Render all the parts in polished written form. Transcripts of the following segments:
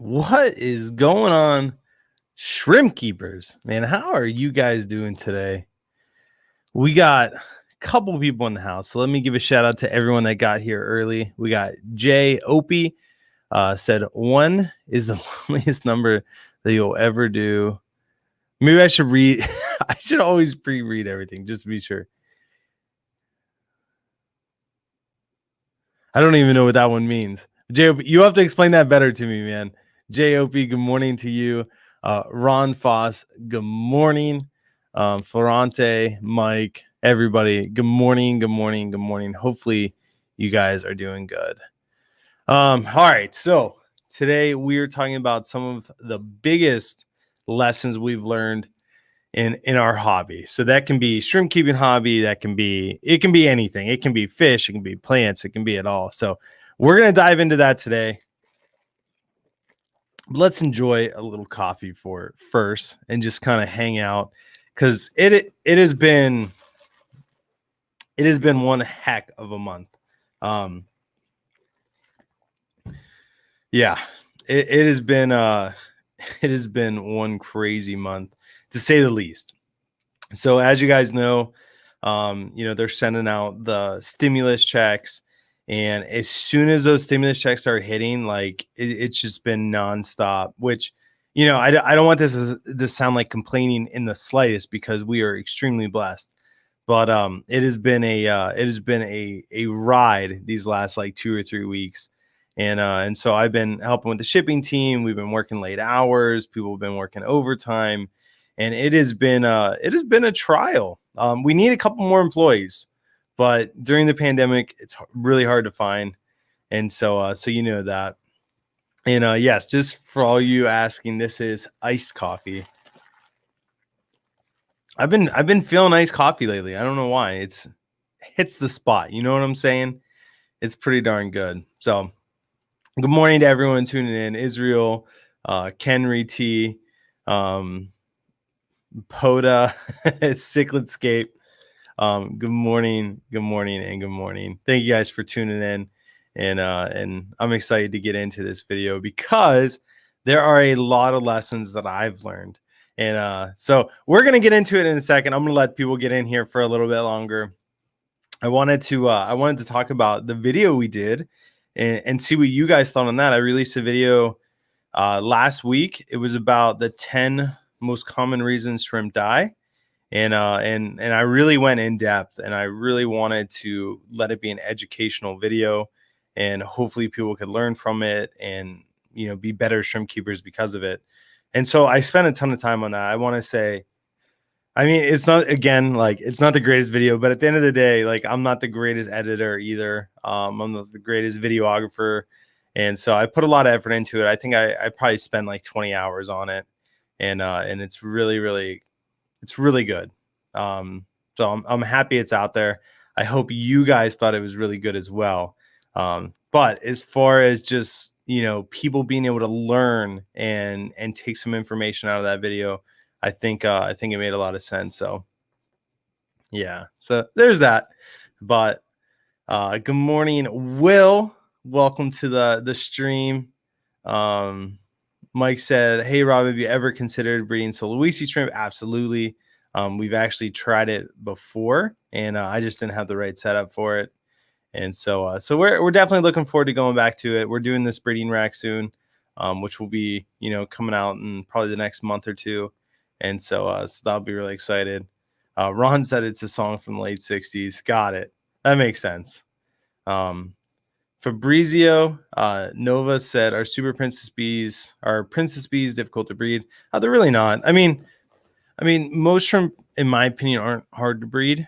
What is going on, shrimp keepers? Man, how are you guys doing today? We got a couple people in the house, so let me give a shout out to everyone that got here early. We got Jay Opie, said 1 is the loneliest number that you'll ever do. Maybe I should read. I should always pre-read everything just to be sure. I don't even know what that one means. Jay, you have to explain that better to me, man. JOP, good morning to you. Ron Foss, good morning. Florante, Mike, everybody, good morning, good morning, good morning. Hopefully, you guys are doing good. All right, so today we are talking about some of the biggest lessons we've learned in our hobby. So that can be shrimp keeping hobby, it can be anything. It can be fish, it can be plants, it can be it all. So we're going to dive into that today. Let's enjoy a little coffee for first and just kind of hang out, because it has been one heck of a month. Yeah, it has been it has been one crazy month, to say the least. So as you guys know, they're sending out the stimulus checks, and as soon as those stimulus checks are hitting, like it's just been nonstop. Which, I don't want this to sound like complaining in the slightest, because we are extremely blessed. But it has been a ride these last like 2 or 3 weeks. And so I've been helping with the shipping team. We've been working late hours. People have been working overtime, and it has been a trial. We need a couple more employees, but during the pandemic, it's really hard to find. And so you know that. And yes, just for all you asking, this is iced coffee. I've been feeling iced coffee lately. I don't know why. It hits the spot. You know what I'm saying? It's pretty darn good. So good morning to everyone tuning in. Israel, Kenry T, Poda, Cichletscape. Good morning, and good morning. Thank you guys for tuning in. And I'm excited to get into this video, because there are a lot of lessons that I've learned. And so we're going to get into it in a second. I'm going to let people get in here for a little bit longer. I wanted to talk about the video we did and see what you guys thought on that. I released a video last week. It was about the 10 most common reasons shrimp die. And I really went in depth, and I really wanted to let it be an educational video, and hopefully people could learn from it and, be better shrimp keepers because of it. And so I spent a ton of time on that. I want to say, I mean, it's not the greatest video, but at the end of the day, like, I'm not the greatest editor either. I'm not the greatest videographer. And so I put a lot of effort into it. I think I probably spent like 20 hours on it. And it's really, really, it's really good. So I'm happy it's out there. I hope you guys thought it was really good as well. But as far as just, people being able to learn and take some information out of that video, I think it made a lot of sense. So yeah, so there's that. But good morning, Will. Welcome to the stream. Mike said, "Hey Rob, have you ever considered breeding Sulawesi shrimp?" Absolutely. We've actually tried it before, and I just didn't have the right setup for it. And so we're definitely looking forward to going back to it. We're doing this breeding rack soon, which will be, coming out in probably the next month or two. And so that'll be really excited. Ron said it's a song from the late 60s. Got it. That makes sense. Fabrizio Nova said, are princess bees difficult to breed? They're really not. I mean, most shrimp, in my opinion, aren't hard to breed.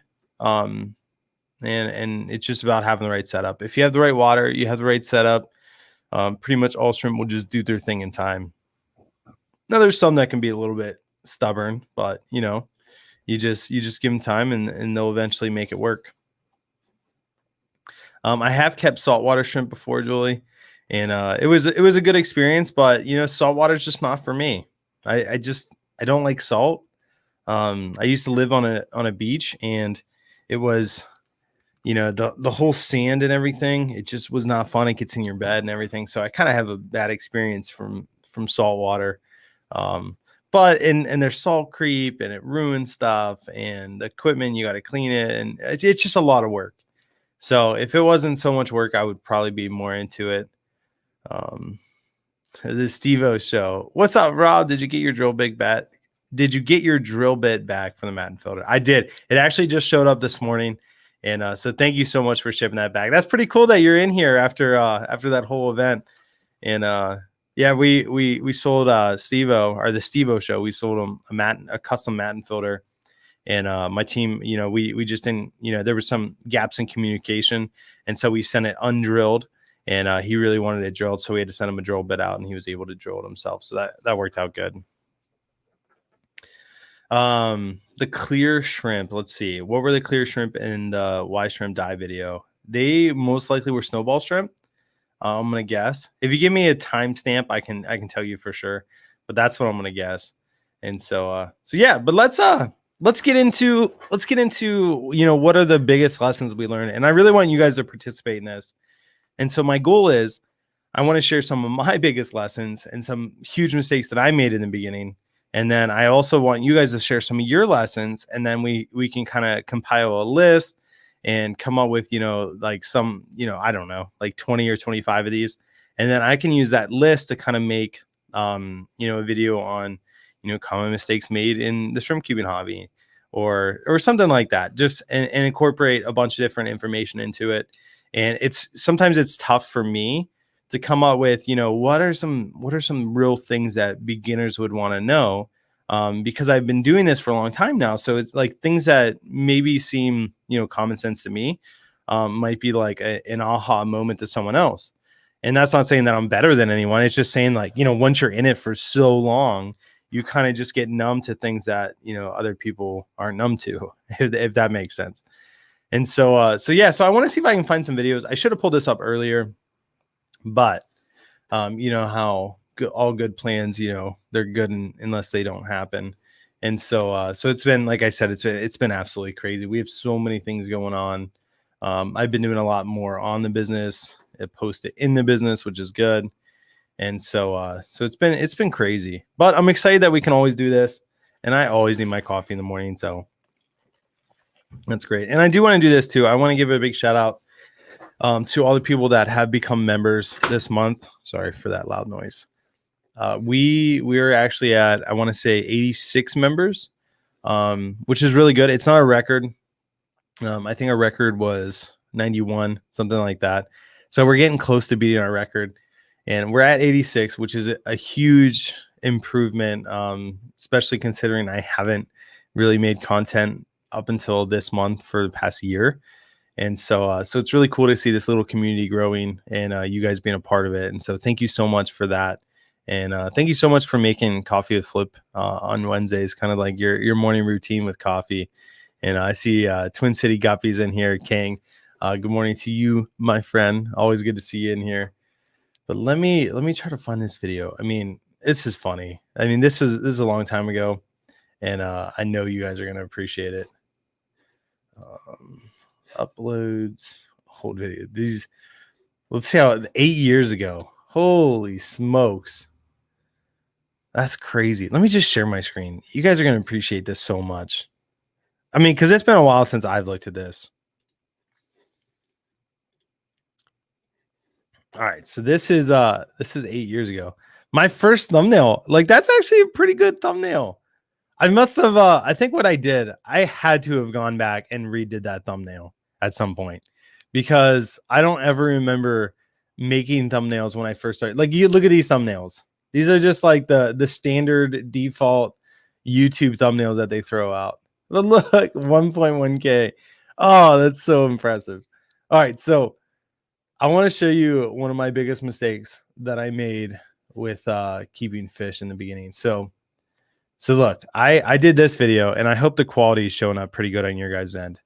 And it's just about having the right setup. If you have the right water, you have the right setup, pretty much all shrimp will just do their thing in time. Now, there's some that can be a little bit stubborn, but you just give them time, and they'll eventually make it work. I have kept saltwater shrimp before, Julie, and it was a good experience, but saltwater is just not for me. I don't like salt. I used to live on a beach, and it was you know, the whole sand and everything, it just was not fun. It gets in your bed and everything. So I kind of have a bad experience from salt water. Um, but and there's salt creep and it ruins stuff, and the equipment, you got to clean it, and it's just a lot of work. So if it wasn't so much work, I would probably be more into it. Um, the Steve-O show. What's up, Rob? Did you get your drill bit back? Did you get your drill bit back from the Matten filter? I did. It actually just showed up this morning. And so thank you so much for shipping that back. That's pretty cool that you're in here after that whole event. And yeah, we sold Steve-O, or the Steve-O show. We sold him a custom Matten filter. And my team, you know, we just didn't, you know, there were some gaps in communication, and so we sent it undrilled. And he really wanted it drilled, so we had to send him a drill bit out, and he was able to drill it himself. So that worked out good. The clear shrimp. Let's see. What were the clear shrimp and Y shrimp die video? They most likely were snowball shrimp. I'm gonna guess. If you give me a timestamp, I can tell you for sure. But that's what I'm gonna guess. And so yeah. But let's get into you know, what are the biggest lessons we learned, and I really want you guys to participate in this. And so my goal is, I want to share some of my biggest lessons and some huge mistakes that I made in the beginning. And then I also want you guys to share some of your lessons, and then we can kind of compile a list and come up with, you know, like some, you know, I don't know, like 20 or 25 of these. And then I can use that list to kind of make, you know, a video on, you know, common mistakes made in the shrimp cubing hobby, or something like that. Just and incorporate a bunch of different information into it. And sometimes it's tough for me to come up with, you know, what are some real things that beginners would want to know, because I've been doing this for a long time now. So it's like things that maybe seem, you know, common sense to me, might be like an aha moment to someone else. And that's not saying that I'm better than anyone. It's just saying, like, you know, once you're in it for so long, you kind of just get numb to things that, you know, other people aren't numb to, if that makes sense. And so, yeah, so I want to see if I can find some videos. I should have pulled this up earlier, but you know how all good plans, you know, they're good unless they don't happen. And so, so it's been, like I said, it's been absolutely crazy. We have so many things going on. I've been doing a lot more on the business, posted in the business, which is good. And so, so it's been crazy, but I'm excited that we can always do this. And I always need my coffee in the morning, so that's great. And I do want to do this too. I want to give a big shout out to all the people that have become members this month. Sorry for that loud noise. We're actually at, I want to say 86 members, which is really good. It's not a record. I think our record was 91, something like that. So we're getting close to beating our record, and we're at 86, which is a huge improvement, especially considering I haven't really made content up until this month for the past year. And so, so it's really cool to see this little community growing, and you guys being a part of it. And so thank you so much for that. And thank you so much for making Coffee with Flip on Wednesdays, kind of like your morning routine with coffee. And I see Twin City Guppies in here. Kang, good morning to you, my friend. Always good to see you in here. But let me try to find this video. I mean, this is funny. I mean, this is a long time ago, and I know you guys are gonna appreciate it. Uploads, whole video. These, let's see how 8 years ago. Holy smokes, that's crazy. Let me just share my screen. You guys are gonna appreciate this so much. I mean, because it's been a while since I've looked at this. All right, so this is 8 years ago. My first thumbnail. Like, that's actually a pretty good thumbnail. I must have I think what I did, I had to have gone back and redid that thumbnail at some point, because I don't ever remember making thumbnails when I first started. Like, you look at these thumbnails. These are just like the standard default YouTube thumbnails that they throw out. But look, 1.1K. Oh, that's so impressive. All right, so I want to show you one of my biggest mistakes that I made with keeping fish in the beginning. So look, I did this video, and I hope the quality is showing up pretty good on your guys' end.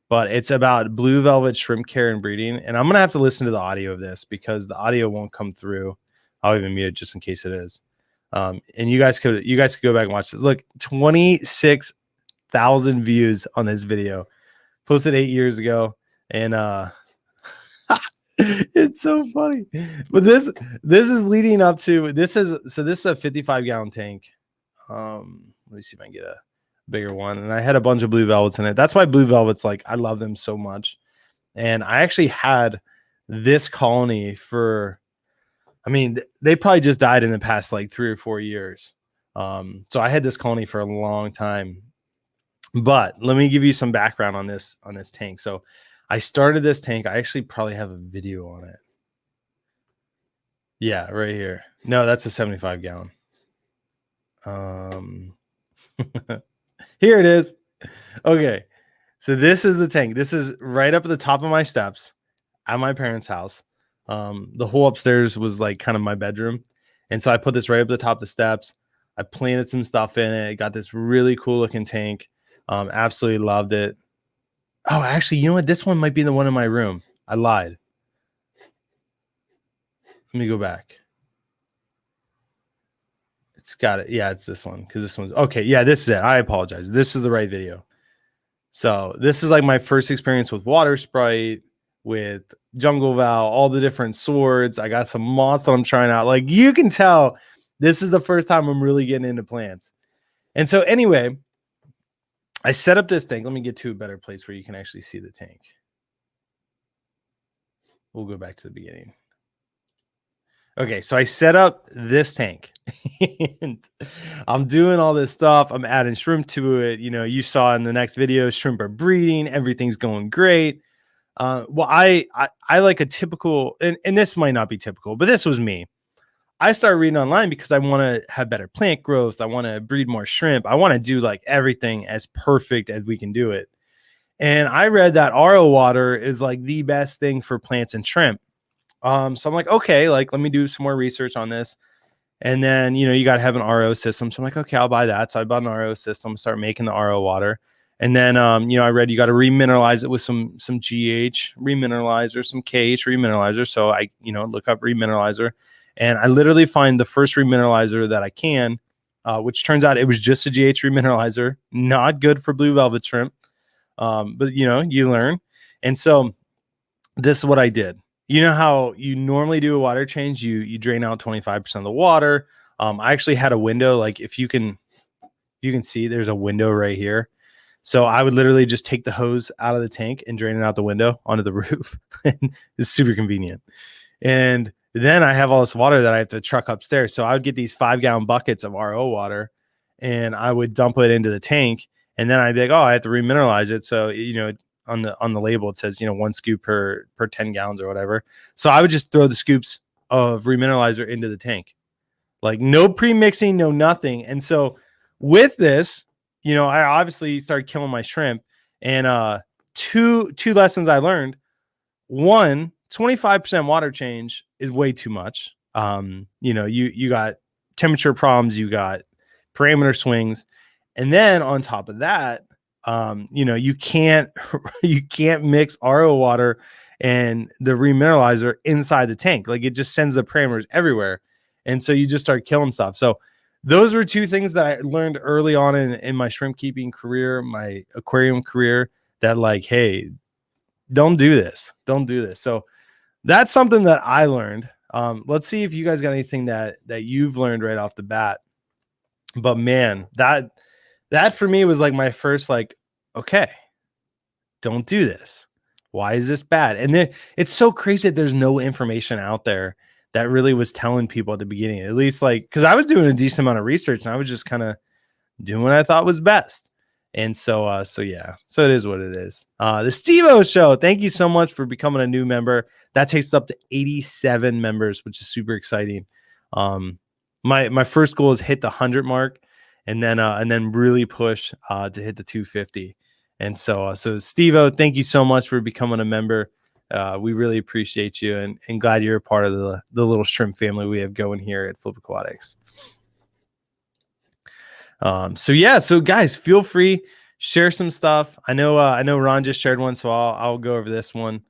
But it's about blue velvet shrimp care and breeding. And I'm going to have to listen to the audio of this, because the audio won't come through. I'll even mute it just in case it is. And you guys could go back and watch this. Look, 26,000 views on this video, posted 8 years ago. And it's so funny. But this is leading up to this is a 55-gallon tank. Let me see if I can get a bigger one. And I had a bunch of blue velvets in it. That's why blue velvets, like, I love them so much. And I actually had this colony for, I mean, they probably just died in the past like 3 or 4 years. So I had this colony for a long time. But let me give you some background on this tank. So I started this tank. I actually probably have a video on it. Yeah, right here. No, that's a 75-gallon. Here it is. Okay. So this is the tank. This is right up at the top of my steps at my parents' house. The whole upstairs was like kind of my bedroom. And so I put this right up the top of the steps. I planted some stuff in it. Got this really cool looking tank. Absolutely loved it. Oh, actually, you know what? This one might be the one in my room. I lied. Let me go back. It's got it. Yeah, it's this one, because this one's okay. Yeah, this is it. I apologize. This is the right video. So this is like my first experience with water sprite, with jungle val, all the different swords. I got some moss that I'm trying out. Like, you can tell this is the first time I'm really getting into plants. And so anyway, I set up this tank. Let me get to a better place where you can actually see the tank. We'll go back to the beginning. Okay, so I set up this tank and I'm doing all this stuff. I'm adding shrimp to it. You know, you saw in the next video, shrimp are breeding. Everything's going great. Well, I like a typical, and this might not be typical, but this was me. I started reading online because I want to have better plant growth. I want to breed more shrimp. I want to do like everything as perfect as we can do it. And I read that RO water is like the best thing for plants and shrimp. So I'm like, okay, like, let me do some more research on this. And then, you know, you got to have an RO system. So I'm like, okay, I'll buy that. So I bought an RO system, start making the RO water. And then, you know, I read you got to remineralize it with some GH remineralizer, some KH remineralizer. So I, you know, look up remineralizer, and I literally find the first remineralizer that I can, which turns out it was just a GH remineralizer, not good for blue velvet shrimp. But, you know, you learn. And so this is what I did. You know how you normally do a water change, you drain out 25% of the water. I actually had a window, like, if you can see, there's a window right here. So I would literally just take the hose out of the tank and drain it out the window onto the roof. It's super convenient. And then I have all this water that I have to truck upstairs. So I would get these 5-gallon buckets of RO water and I would dump it into the tank. And then I'd be like, oh, I have to remineralize it. So, you know, on the label, it says, you know, 1 scoop per 10 gallons or whatever. So I would just throw the scoops of remineralizer into the tank, like no pre-mixing, no nothing. And so with this, you know, I obviously started killing my shrimp. And two lessons I learned. One, 25% water change is way too much. You know, you got temperature problems, you got parameter swings, and then on top of that, you know, you can't mix RO water and the remineralizer inside the tank. Like, it just sends the parameters everywhere. And so you just start killing stuff. So those were 2 things that I learned early on in my shrimp keeping career, my aquarium career, that, like, hey, don't do this. Don't do this. So that's something that I learned. Let's see if you guys got anything that you've learned right off the bat. But man, that for me was like my first, like, okay, don't do this. Why is this bad? And then it's so crazy that there's no information out there that really was telling people at the beginning, at least, like, because I was doing a decent amount of research and I was just kind of doing what I thought was best. And so yeah, so it is what it is. The Steve-O Show, thank you so much for becoming a new member. That takes us up to 87 members, which is super exciting. My first goal is hit the 100 mark, and then really push to hit the 250. And so Steve-O, thank you so much for becoming a member. We really appreciate you, and glad you're a part of the little shrimp family we have going here at Flip Aquatics. So yeah, so guys, feel free, share some stuff. I know Ron just shared one, so I'll go over this one.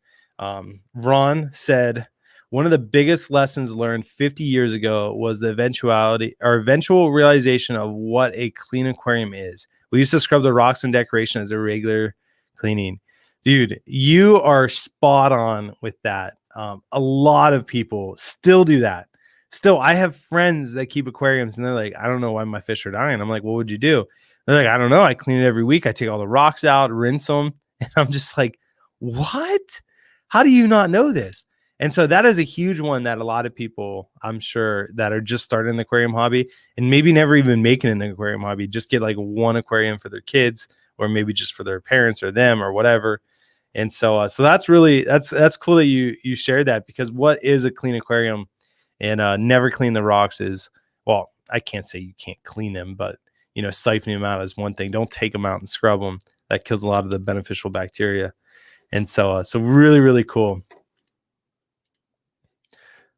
Ron said, one of the biggest lessons learned 50 years ago was the eventual realization of what a clean aquarium is. We used to scrub the rocks and decoration as a regular cleaning. Dude, you are spot on with that. A lot of people still do that. Still, I have friends that keep aquariums and they're like, I don't know why my fish are dying. I'm like, what would you do? They're like, I don't know. I clean it every week. I take all the rocks out, rinse them. And I'm just like, what? How do you not know this? And so that is a huge one that a lot of people, I'm sure, that are just starting the aquarium hobby and maybe never even making an aquarium hobby, just get like one aquarium for their kids or maybe just for their parents or them or whatever. And so, so that's really, that's cool that you shared that, because what is a clean aquarium and never clean the rocks is, well, I can't say you can't clean them, but you know, siphoning them out is one thing. Don't take them out and scrub them. That kills a lot of the beneficial bacteria. And so, so really, really cool.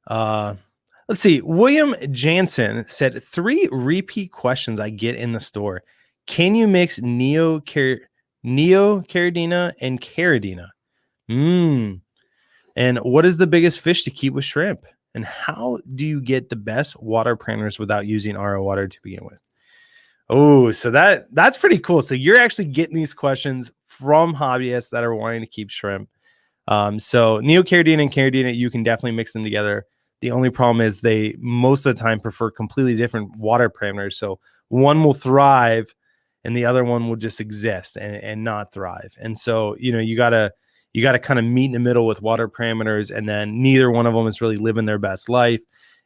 Let's see. William Jansen said 3 repeat questions I get in the store. Can you mix Neocaridina and Caridina? And what is the biggest fish to keep with shrimp? And how do you get the best water parameters without using RO water to begin with? Oh, so that's pretty cool. So you're actually getting these questions from hobbyists that are wanting to keep shrimp. So Neocaridina and Caridina, you can definitely mix them together. The only problem is they most of the time prefer completely different water parameters. So one will thrive and the other one will just exist and not thrive. And so, you know, you gotta kind of meet in the middle with water parameters, and then neither one of them is really living their best life.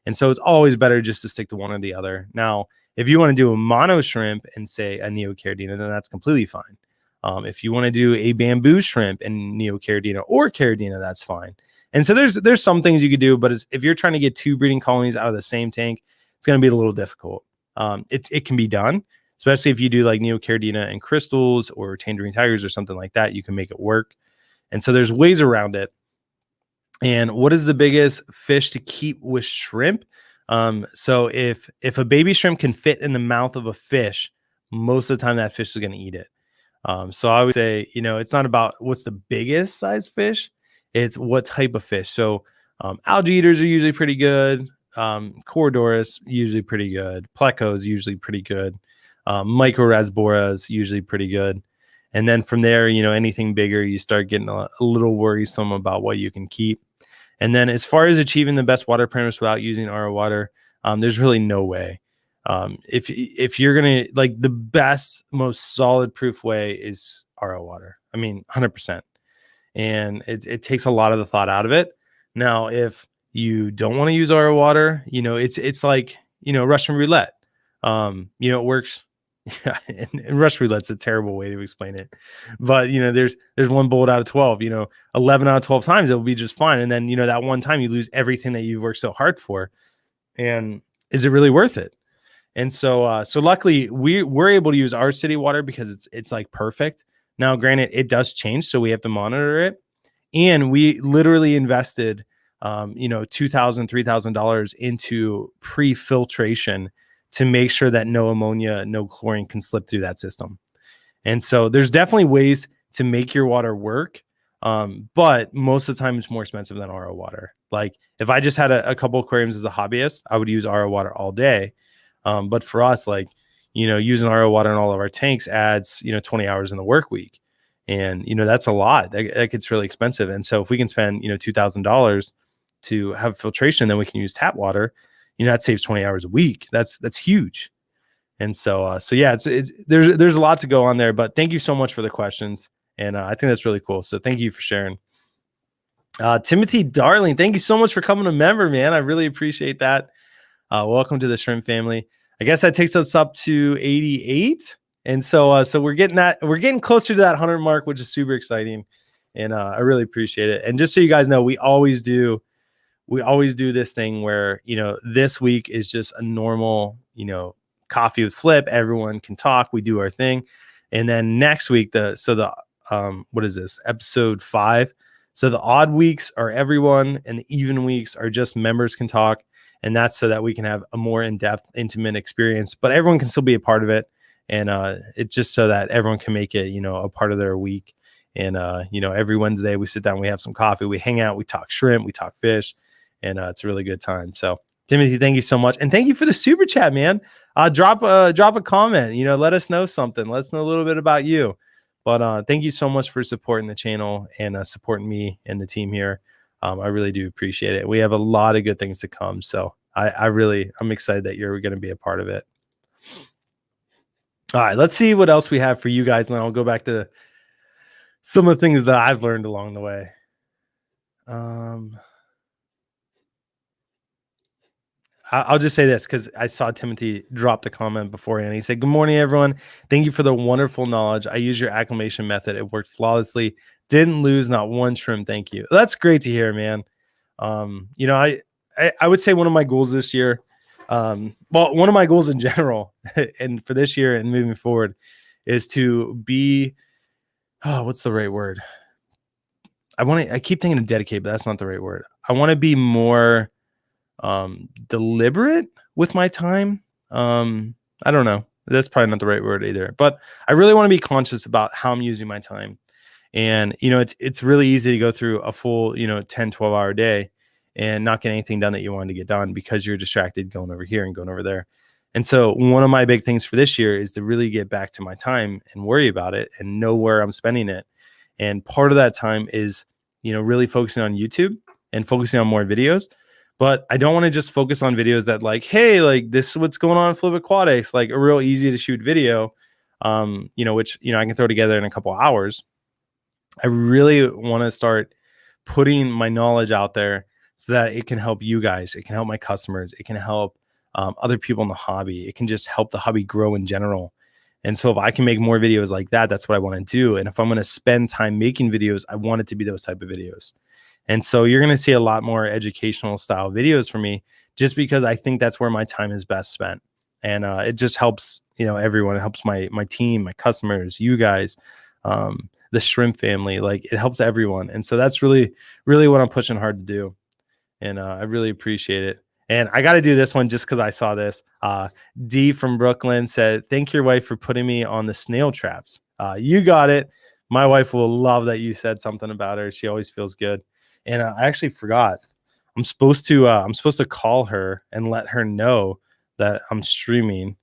And so it's always better just to stick to one or the other. Now, if you want to do a mono shrimp and say a Neocaridina, then that's completely fine. If you want to do a bamboo shrimp and Neocaridina or Caridina, that's fine. And so there's some things you could do, but if you're trying to get 2 breeding colonies out of the same tank, it's going to be a little difficult. It can be done, especially if you do like Neocaridina and crystals or tangerine tigers or something like that. You can make it work. And so there's ways around it. And what is the biggest fish to keep with shrimp? So if a baby shrimp can fit in the mouth of a fish, most of the time that fish is going to eat it. So I would say, you know, it's not about what's the biggest size fish, it's what type of fish. So algae eaters are usually pretty good. Corydoras usually pretty good. Plecos usually pretty good. Microrasboras usually pretty good. And then from there, you know, anything bigger, you start getting a little worrisome about what you can keep. And then as far as achieving the best water parameters without using RO water, there's really no way. If you're going to, like, the best, most solid proof way is RO water. I mean, 100%. And it takes a lot of the thought out of it. Now, if you don't want to use RO water, you know, it's like, you know, Russian roulette. You know, it works. Yeah, and Russian roulette's a terrible way to explain it. But, you know, there's 1 bullet out of 12, you know, 11 out of 12 times it'll be just fine. And then, you know, that one time you lose everything that you've worked so hard for. And is it really worth it? And so, so luckily we're able to use our city water because it's like perfect. Now, granted, it does change, so we have to monitor it. And we literally invested, you know, $2,000, $3,000 into pre-filtration to make sure that no ammonia, no chlorine can slip through that system. And so there's definitely ways to make your water work. But most of the time it's more expensive than RO water. Like if I just had a couple aquariums as a hobbyist, I would use RO water all day. But for us, like, you know, using RO water in all of our tanks adds, you know, 20 hours in the work week. And, you know, that's a lot. That gets really expensive. And so if we can spend, you know, $2,000 to have filtration, then we can use tap water, you know, that saves 20 hours a week. That's huge. And so, so yeah, there's a lot to go on there, but thank you so much for the questions. And I think that's really cool. So thank you for sharing. Timothy Darling, thank you so much for coming a member, man. I really appreciate that. Welcome to the shrimp family. I guess that takes us up to 88. And so, so we're getting closer to that 100 mark, which is super exciting. And I really appreciate it. And just so you guys know, we always do this thing where, you know, this week is just a normal, you know, coffee with Flip. Everyone can talk. We do our thing. And then next week, what is this? Episode 5. So the odd weeks are everyone and the even weeks are just members can talk. And that's so that we can have a more in-depth, intimate experience, but everyone can still be a part of it. And it's just so that everyone can make it, you know, a part of their week. And, you know, every Wednesday we sit down, we have some coffee, we hang out, we talk shrimp, we talk fish, and it's a really good time. So Timothy, thank you so much. And thank you for the super chat, man. Drop a comment, you know, let us know something. Let us know a little bit about you. But thank you so much for supporting the channel and supporting me and the team here. I really do appreciate it. We have a lot of good things to come. So I'm excited that you're going to be a part of it. All right, let's see what else we have for you guys. And then I'll go back to some of the things that I've learned along the way. I'll just say this because I saw Timothy drop a comment beforehand. He said, "Good morning, everyone. Thank you for the wonderful knowledge. I use your acclimation method. It worked flawlessly. Didn't lose not one shrimp. Thank you." That's great to hear, man. You know, I would say one of my goals this year, well, one of my goals in general, and for this year and moving forward, is to be, what's the right word? I keep thinking of dedicate, but that's not the right word. I want to be more deliberate with my time. I don't know. That's probably not the right word either, but I really want to be conscious about how I'm using my time. And, you know, it's really easy to go through a full, 10, 12-hour day and not get anything done that you wanted to get done because you're distracted going over here and going over there. And so one of my big things for this year is to really get back to my time and worry about it and know where I'm spending it. And part of that time is, really focusing on YouTube and focusing on more videos. But I don't want to just focus on videos that like, hey, like this is what's going on in Flip Aquatics, like a real easy to shoot video, which, I can throw together in a couple of hours. I really want to start putting my knowledge out there so that it can help you guys. It can help my customers. It can help other people in the hobby. It can just help the hobby grow in general. And so if I can make more videos like that, that's what I want to do. And if I'm going to spend time making videos, I want it to be those type of videos. And so you're going to see a lot more educational style videos from me just because I think that's where my time is best spent. And it just helps, everyone. It helps my team, my customers, you guys, the shrimp family. Like it helps everyone. And so that's really, really what I'm pushing hard to do. And I really appreciate it. And I got to do this one just because I saw this. D from Brooklyn said, "Thank your wife for putting me on the snail traps." You got it. My wife will love that you said something about her. She always feels good. And I actually forgot. I'm supposed to call her and let her know that I'm streaming.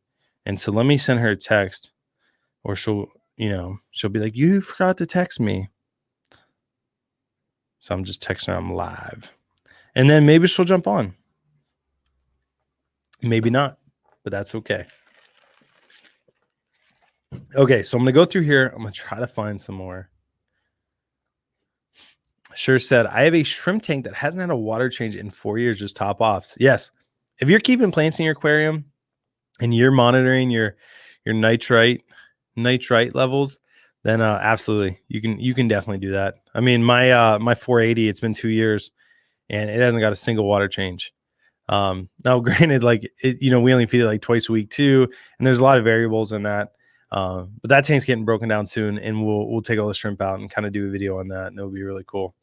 And so let me send her a text, or she'll be like, "You forgot to text me." So I'm just texting her I'm live. And then maybe she'll jump on. Maybe not, but that's okay. Okay, so I'm going to go through here. I'm going to try to find some more. Sure said, "I have a shrimp tank that hasn't had a water change in 4 years, just top offs." Yes. If you're keeping plants in your aquarium and you're monitoring your nitrite levels, then absolutely you can definitely do that. I mean, my 480, it's been 2 years and it hasn't got a single water change. Now granted, like we only feed it like twice a week too, and there's a lot of variables in that. But that tank's getting broken down soon, and we'll take all the shrimp out and kind of do a video on that, and it'll be really cool.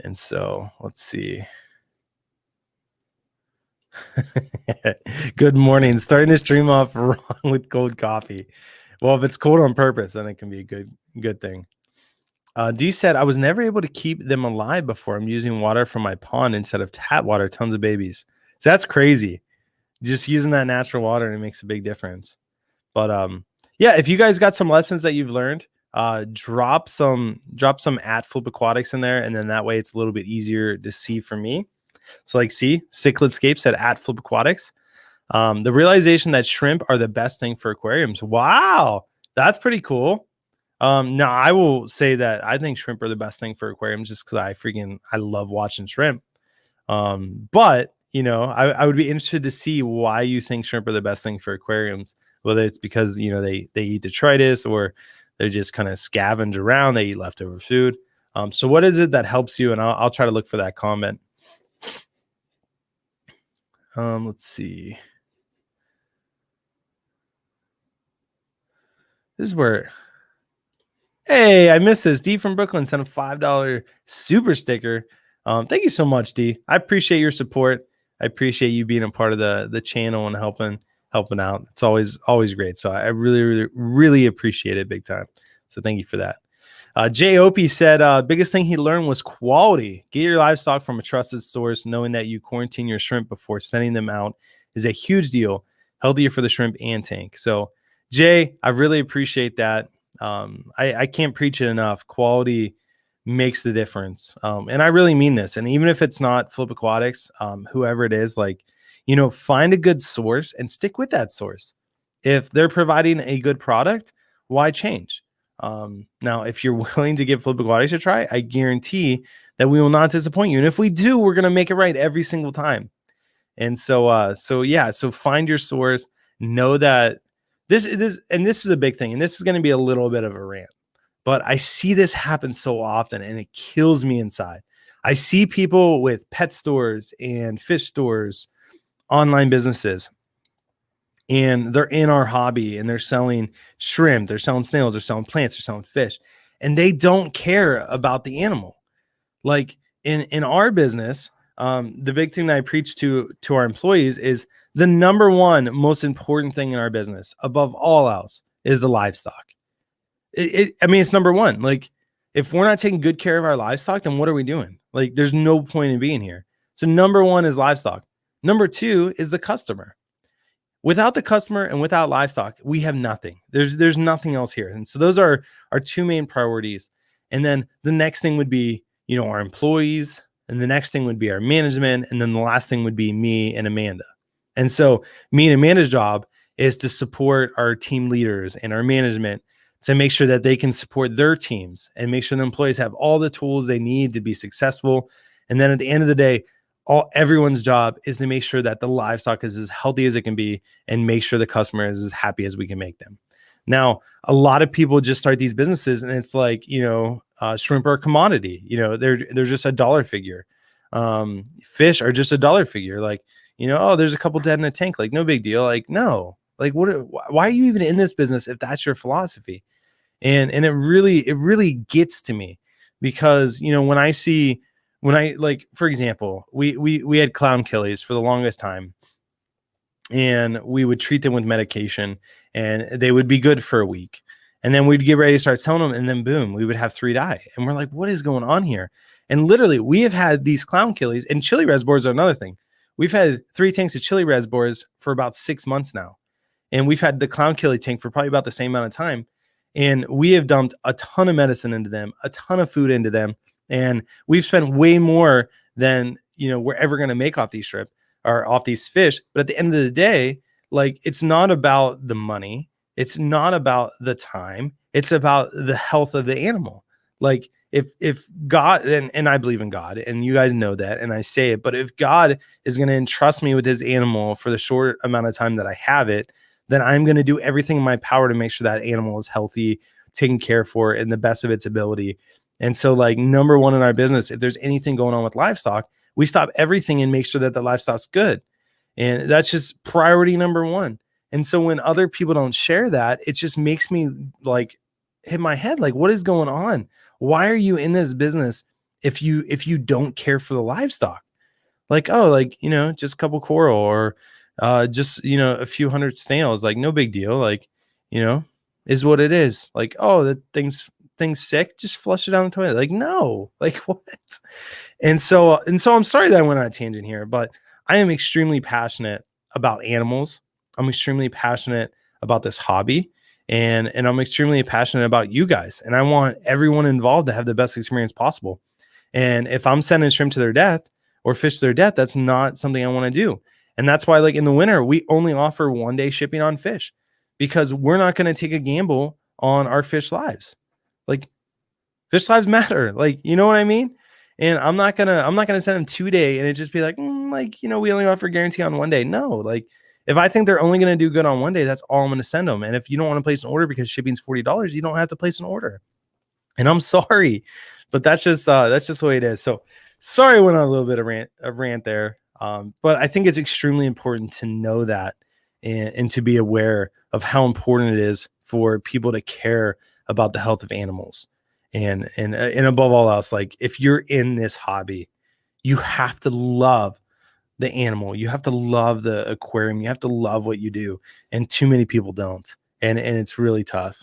And so let's see. Good morning. Starting the stream off wrong with cold coffee. Well, if it's cold on purpose, then it can be a good thing. D said, "I was never able to keep them alive before. I'm using water from my pond instead of tap water. Tons of babies." So that's crazy. Just using that natural water, and it makes a big difference. But yeah, if you guys got some lessons that you've learned, drop some at Flip Aquatics in there, and then that way it's a little bit easier to see for me. So like, see, Cichlidscape said at Flip Aquatics, the realization that shrimp are the best thing for aquariums. Wow, that's pretty cool. Now I will say that I think shrimp are the best thing for aquariums just because I love watching shrimp. But I would be interested to see why you think shrimp are the best thing for aquariums, whether it's because they eat detritus or they're just kind of scavenge around, they eat leftover food. So what is it that helps you? And I'll try to look for that comment. Let's see. This is where, hey, I missed this. D from Brooklyn sent a $5 super sticker. Thank you so much, D. I appreciate your support. I appreciate you being a part of the channel and helping out. It's always great. So I really, really, really appreciate it big time. So thank you for that. J.O.P. said, biggest thing he learned was quality. Get your livestock from a trusted source. Knowing that you quarantine your shrimp before sending them out is a huge deal. Healthier for the shrimp and tank. So Jay, I really appreciate that. I can't preach it enough. Quality makes the difference. And I really mean this. And even if it's not Flip Aquatics, whoever it is, like, find a good source and stick with that source. If they're providing a good product, why change? Now, if you're willing to give Flip Aquatics a try, I guarantee that we will not disappoint you. And if we do, we're going to make it right every single time. And so find your source, know that this is a big thing. And this is going to be a little bit of a rant, but I see this happen so often and it kills me inside. I see people with pet stores and fish stores, online businesses, and they're in our hobby and they're selling shrimp, they're selling snails, they're selling plants, they're selling fish, and they don't care about the animal. Like in our business, the big thing that I preach to our employees is the number one most important thing in our business above all else is the livestock. I mean, it's number one. Like, if we're not taking good care of our livestock, then what are we doing? Like, there's no point in being here. So number one is livestock. Number two is the customer. Without the customer and without livestock, we have nothing. There's nothing else here. And so those are our two main priorities. And then the next thing would be, our employees, and the next thing would be our management, and then the last thing would be me and Amanda. And so me and Amanda's job is to support our team leaders and our management to make sure that they can support their teams and make sure the employees have all the tools they need to be successful. And then at the end of the day, everyone's job is to make sure that the livestock is as healthy as it can be and make sure the customer is as happy as we can make them. Now, a lot of people just start these businesses and it's like, shrimp are a commodity, they're just a dollar figure. Fish are just a dollar figure. Like, oh, there's a couple dead in a tank. Like, no big deal. Like, no, like why are you even in this business if that's your philosophy? And it really gets to me because, for example, we had clown killies for the longest time, and we would treat them with medication and they would be good for a week. And then we'd get ready to start selling them. And then boom, we would have 3 die. And we're like, what is going on here? And literally we have had these clown killies, and chili reservoirs are another thing. We've had 3 tanks of chili reservoirs for about 6 months now. And we've had the clown killie tank for probably about the same amount of time. And we have dumped a ton of medicine into them, a ton of food into them. And we've spent way more than, we're ever going to make off these shrimp or off these fish. But at the end of the day, like, it's not about the money. It's not about the time. It's about the health of the animal. Like, if God, and I believe in God, and you guys know that, and I say it, but if God is going to entrust me with his animal for the short amount of time that I have it, then I'm going to do everything in my power to make sure that animal is healthy, taken care for, in the best of its ability. And so, like, number one in our business, if there's anything going on with livestock, we stop everything and make sure that the livestock's good. And that's just priority number one. And so when other people don't share that, it just makes me like hit my head. Like, what is going on? Why are you in this business if you don't care for the livestock? Like, oh, like, just a couple coral or just, a few hundred snails, like, no big deal. Like, is what it is. Like, oh, the thing's sick, just flush it down the toilet. Like, no, like, what? And so I'm sorry that I went on a tangent here, but I am extremely passionate about animals. I'm extremely passionate about this hobby, and I'm extremely passionate about you guys. And I want everyone involved to have the best experience possible. And if I'm sending shrimp to their death or fish to their death, that's not something I want to do. And that's why, like, in the winter, we only offer 1-day shipping on fish, because we're not going to take a gamble on our fish lives. Like, fish lives matter. Like, you know what I mean? And I'm not gonna send them 2-day and it just be like, we only offer guarantee on 1 day. No, like, if I think they're only going to do good on 1 day, that's all I'm going to send them. And if you don't want to place an order because shipping's $40, you don't have to place an order. And I'm sorry, but that's just the way it is. So sorry, I went on a little bit of rant there. But I think it's extremely important to know that and to be aware of how important it is for people to care about the health of animals. And above all else, like, if you're in this hobby, you have to love the animal. You have to love the aquarium. You have to love what you do. And too many people don't. And it's really tough.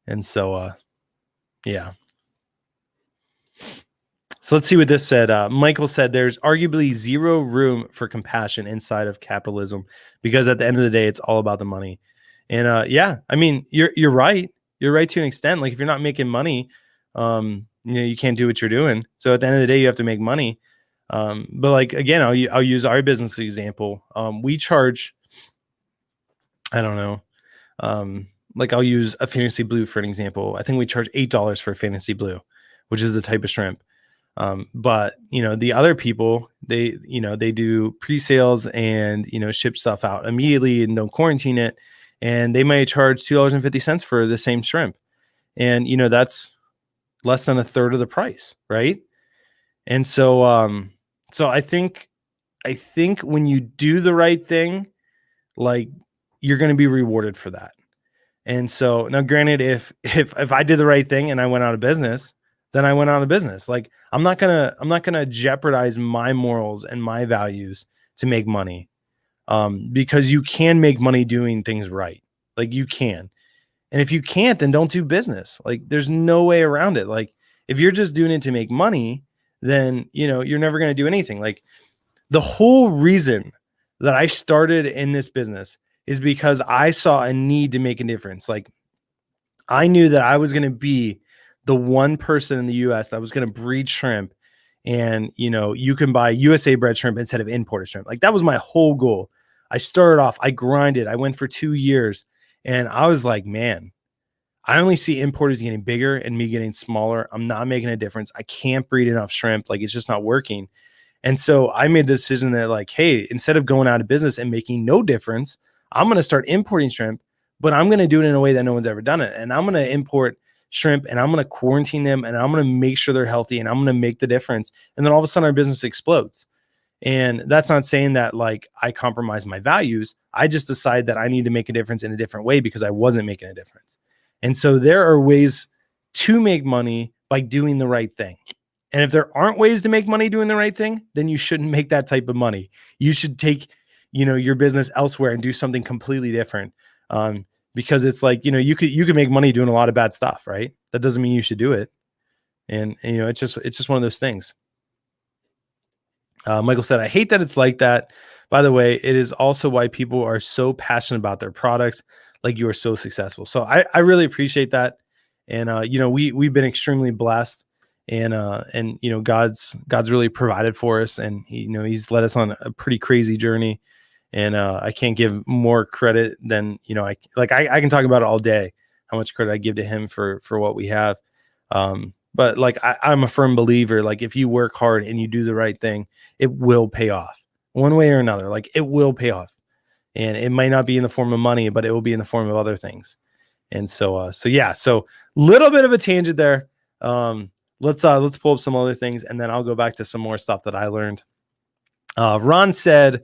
And so, yeah. So let's see what this said. Michael said, there's arguably zero room for compassion inside of capitalism, because at the end of the day, it's all about the money. And yeah, I mean, you're right. You're right to an extent. Like if you're not making money, you can't do what you're doing. So at the end of the day, you have to make money. But like, again, I'll use our business example. We charge, I don't know, like I'll use a fantasy blue for an example. I think we charge $8 for a fantasy blue, which is the type of shrimp. But the other people, they do pre-sales and, ship stuff out immediately and don't quarantine it. And they might charge $2.50 for the same shrimp. And, that's less than a third of the price. Right. And so, so I think when you do the right thing, like you're going to be rewarded for that. And so now granted, if I did the right thing and I went out of business, then I went out of business. Like I'm not gonna jeopardize my morals and my values to make money. Because you can make money doing things right. Like you can. And if you can't, then don't do business. Like there's no way around it. Like if you're just doing it to make money, then you're never going to do anything. Like the whole reason that I started in this business is because I saw a need to make a difference. Like I knew that I was going to be the one person in the US that was going to breed shrimp, and you can buy USA bred shrimp instead of imported shrimp. Like that was my whole goal. I started off, I grinded, I went for 2 years, and I was like, man, I only see importers getting bigger and me getting smaller. I'm not making a difference. I can't breed enough shrimp. Like it's just not working. And so I made the decision that like, hey, instead of going out of business and making no difference, I'm going to start importing shrimp, but I'm going to do it in a way that no one's ever done it. And I'm going to import shrimp and I'm going to quarantine them and I'm going to make sure they're healthy and I'm going to make the difference. And then all of a sudden our business explodes. And that's not saying that like I compromise my values. I just decide that I need to make a difference in a different way because I wasn't making a difference. And so there are ways to make money by doing the right thing. And if there aren't ways to make money doing the right thing, then you shouldn't make that type of money. You should take, your business elsewhere and do something completely different. Because it's like, you could make money doing a lot of bad stuff, right? That doesn't mean you should do it. And it's just one of those things. Michael said, I hate that it's like that. By the way, it is also why people are so passionate about their products. Like you are so successful. So I really appreciate that. And, we've been extremely blessed, and God's really provided for us, and he's led us on a pretty crazy journey. And I can't give more credit than, I can talk about it all day, how much credit I give to him for what we have. But like, I'm a firm believer, like if you work hard and you do the right thing, it will pay off one way or another. Like it will pay off, and it might not be in the form of money, but it will be in the form of other things. And so little bit of a tangent there. Let's pull up some other things, and then I'll go back to some more stuff that I learned. Ron said,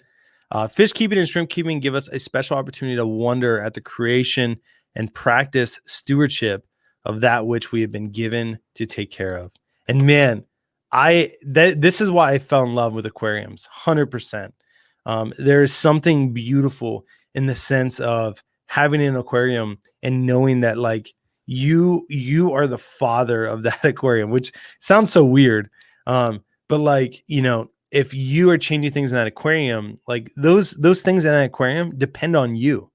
fish keeping and shrimp keeping give us a special opportunity to wonder at the creation and practice stewardship of that which we have been given to take care of. And man, this is why I fell in love with aquariums, 100%. There is something beautiful in the sense of having an aquarium and knowing that like you are the father of that aquarium, which sounds so weird. But like, if you are changing things in that aquarium, like those things in that aquarium depend on you.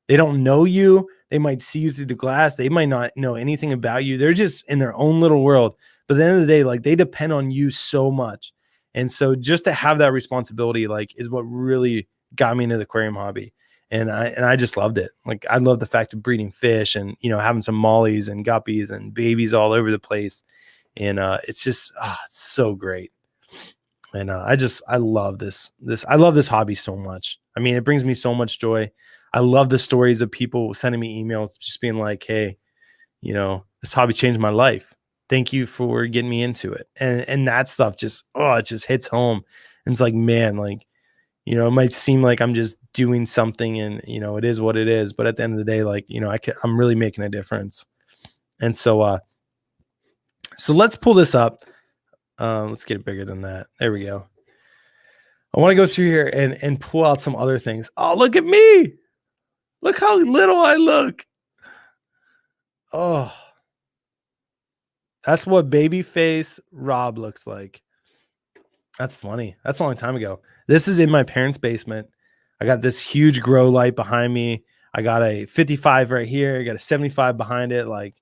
They don't know you. They might see you through the glass. They might not know anything about you. They're just in their own little world. But at the end of the day, like they depend on you so much. And so just to have that responsibility, like is what really got me into the aquarium hobby. And I just loved it. Like I love the fact of breeding fish and, having some mollies and guppies and babies all over the place. And it's just, it's so great. And I love this. I love this hobby so much. I mean, it brings me so much joy. I love the stories of people sending me emails, just being like, hey, this hobby changed my life. Thank you for getting me into it. And that stuff just, it just hits home. And it's like, man, like, it might seem like I'm just doing something and, it is what it is. But at the end of the day, like, I'm really making a difference. And so let's pull this up. Let's get it bigger than that. There we go. I want to go through here and pull out some other things. Oh, look at me. Look how little I look. Oh, that's what baby face Rob looks like. That's funny. That's a long time ago. This is in my parents' basement. I got this huge grow light behind me. I got a 55 right here. I got a 75 behind it. Like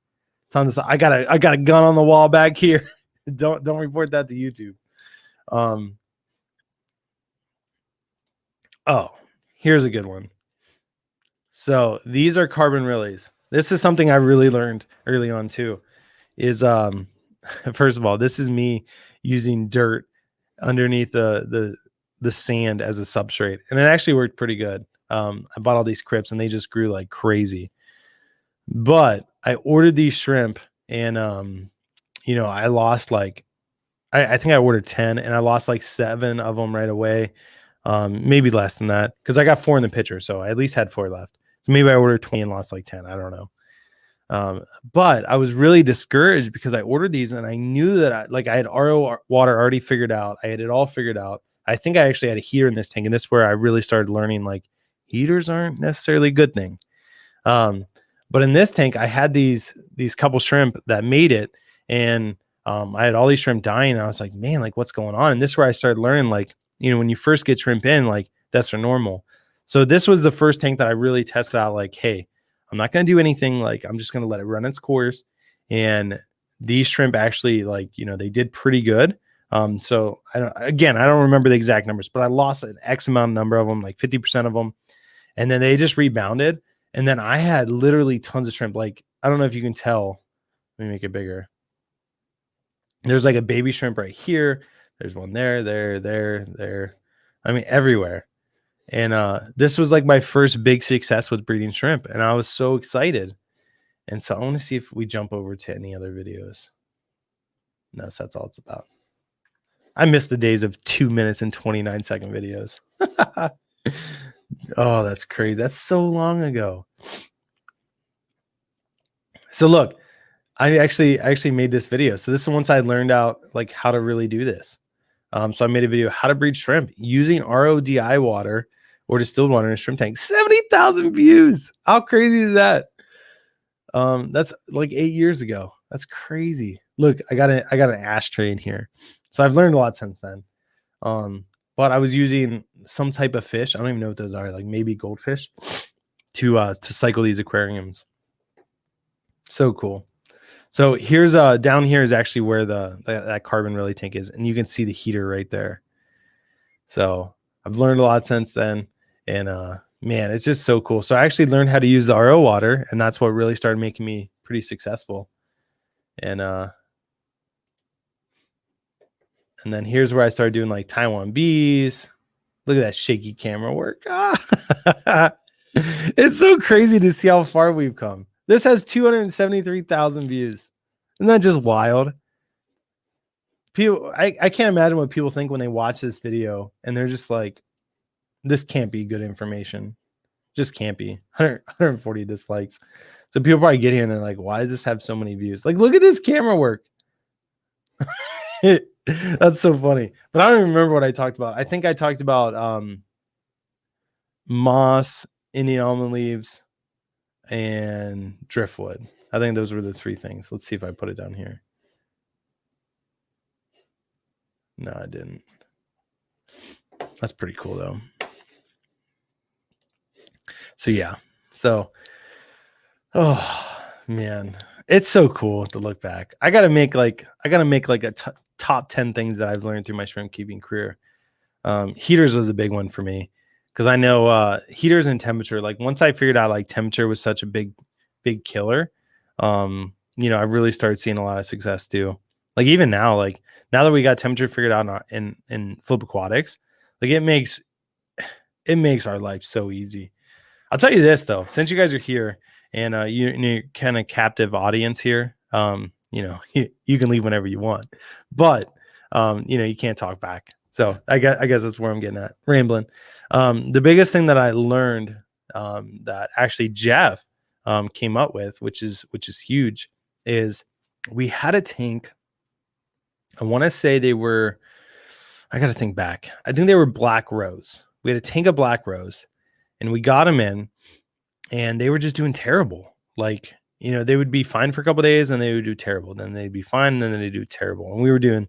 it's on this. I got a gun on the wall back here. Don't report that to YouTube. Oh, here's a good one. So these are carbon relays. This is something I really learned early on too. Is first of all, this is me using dirt underneath the sand as a substrate, and it actually worked pretty good. I bought all these crypts and they just grew like crazy. But I ordered these shrimp, and I lost like I think I ordered 10 and I lost like 7 of them right away. Maybe less than that, because I got 4 in the pitcher, so I at least had 4 left. So maybe I ordered 20 and lost like 10. I don't know. But I was really discouraged because I ordered these and I knew that I had RO water already figured out. I had it all figured out. I think I actually had a heater in this tank, and this is where I really started learning like heaters aren't necessarily a good thing. But in this tank, I had these couple shrimp that made it, and I had all these shrimp dying. And I was like, man, like what's going on? And this is where I started learning, like, when you first get shrimp in, like that's their normal. So this was the first tank that I really tested out, like, hey, I'm not going to do anything. Like, I'm just going to let it run its course. And these shrimp actually, like, they did pretty good. So I don't remember the exact numbers, but I lost an X amount of number of them, like 50% of them. And then they just rebounded. And then I had literally tons of shrimp. Like, I don't know if you can tell. Let me make it bigger. There's like a baby shrimp right here. There's one there. I mean, everywhere. And this was like my first big success with breeding shrimp, and I was so excited. And so I want to see if we jump over to any other videos. No, so that's all it's about. I miss the days of 2 minutes and 29-second videos. Oh, that's crazy. That's so long ago. So look, I actually made this video. So this is once I learned out like how to really do this. So I made a video how to breed shrimp using RODI water or distilled water in a shrimp tank. 70,000 views. How crazy is that? That's like 8 years ago. That's crazy. Look, I got an ashtray in here. So I've learned a lot since then. But I was using some type of fish. I don't even know what those are, like maybe goldfish, to cycle these aquariums. So cool. So here's down here is actually where that carbon relay tank is, and you can see the heater right there. So I've learned a lot since then, and man, it's just so cool. So I actually learned how to use the RO water, and that's what really started making me pretty successful. And then here's where I started doing like Taiwan bees. Look at that shaky camera work. It's so crazy to see how far we've come. This has 273,000 views. Isn't that just wild? People, I can't imagine what people think when they watch this video and they're just like, this can't be good information. Just can't be. 140 dislikes. So people probably get here and they're like, why does this have so many views? Like, look at this camera work. That's so funny. But I don't even remember what I talked about. I think I talked about moss, Indian almond leaves, and driftwood. I think those were the 3 things. Let's see if I put it down here. No, I didn't. That's pretty cool though. So yeah. So, oh man, it's so cool to look back. I gotta make like a top 10 things that I've learned through my shrimp keeping career. Heaters was a big one for me, because I know heaters and temperature. Like once I figured out like temperature was such a big killer, I really started seeing a lot of success too. Like even now, like now that we got temperature figured out in Flip Aquatics, like it makes our life so easy. I'll tell you this though, since you guys are here and you're kind of captive audience here, you can leave whenever you want, but you can't talk back. So I guess that's where I'm getting at, rambling. The biggest thing that I learned that actually Jeff came up with, which is huge, is we had a tank. I want to say they were, I got to think back. I think they were black rose. We had a tank of black rose, and we got them in, and they were just doing terrible. Like, they would be fine for a couple of days, and they would do terrible. Then they'd be fine, and then they'd do terrible. And we were doing,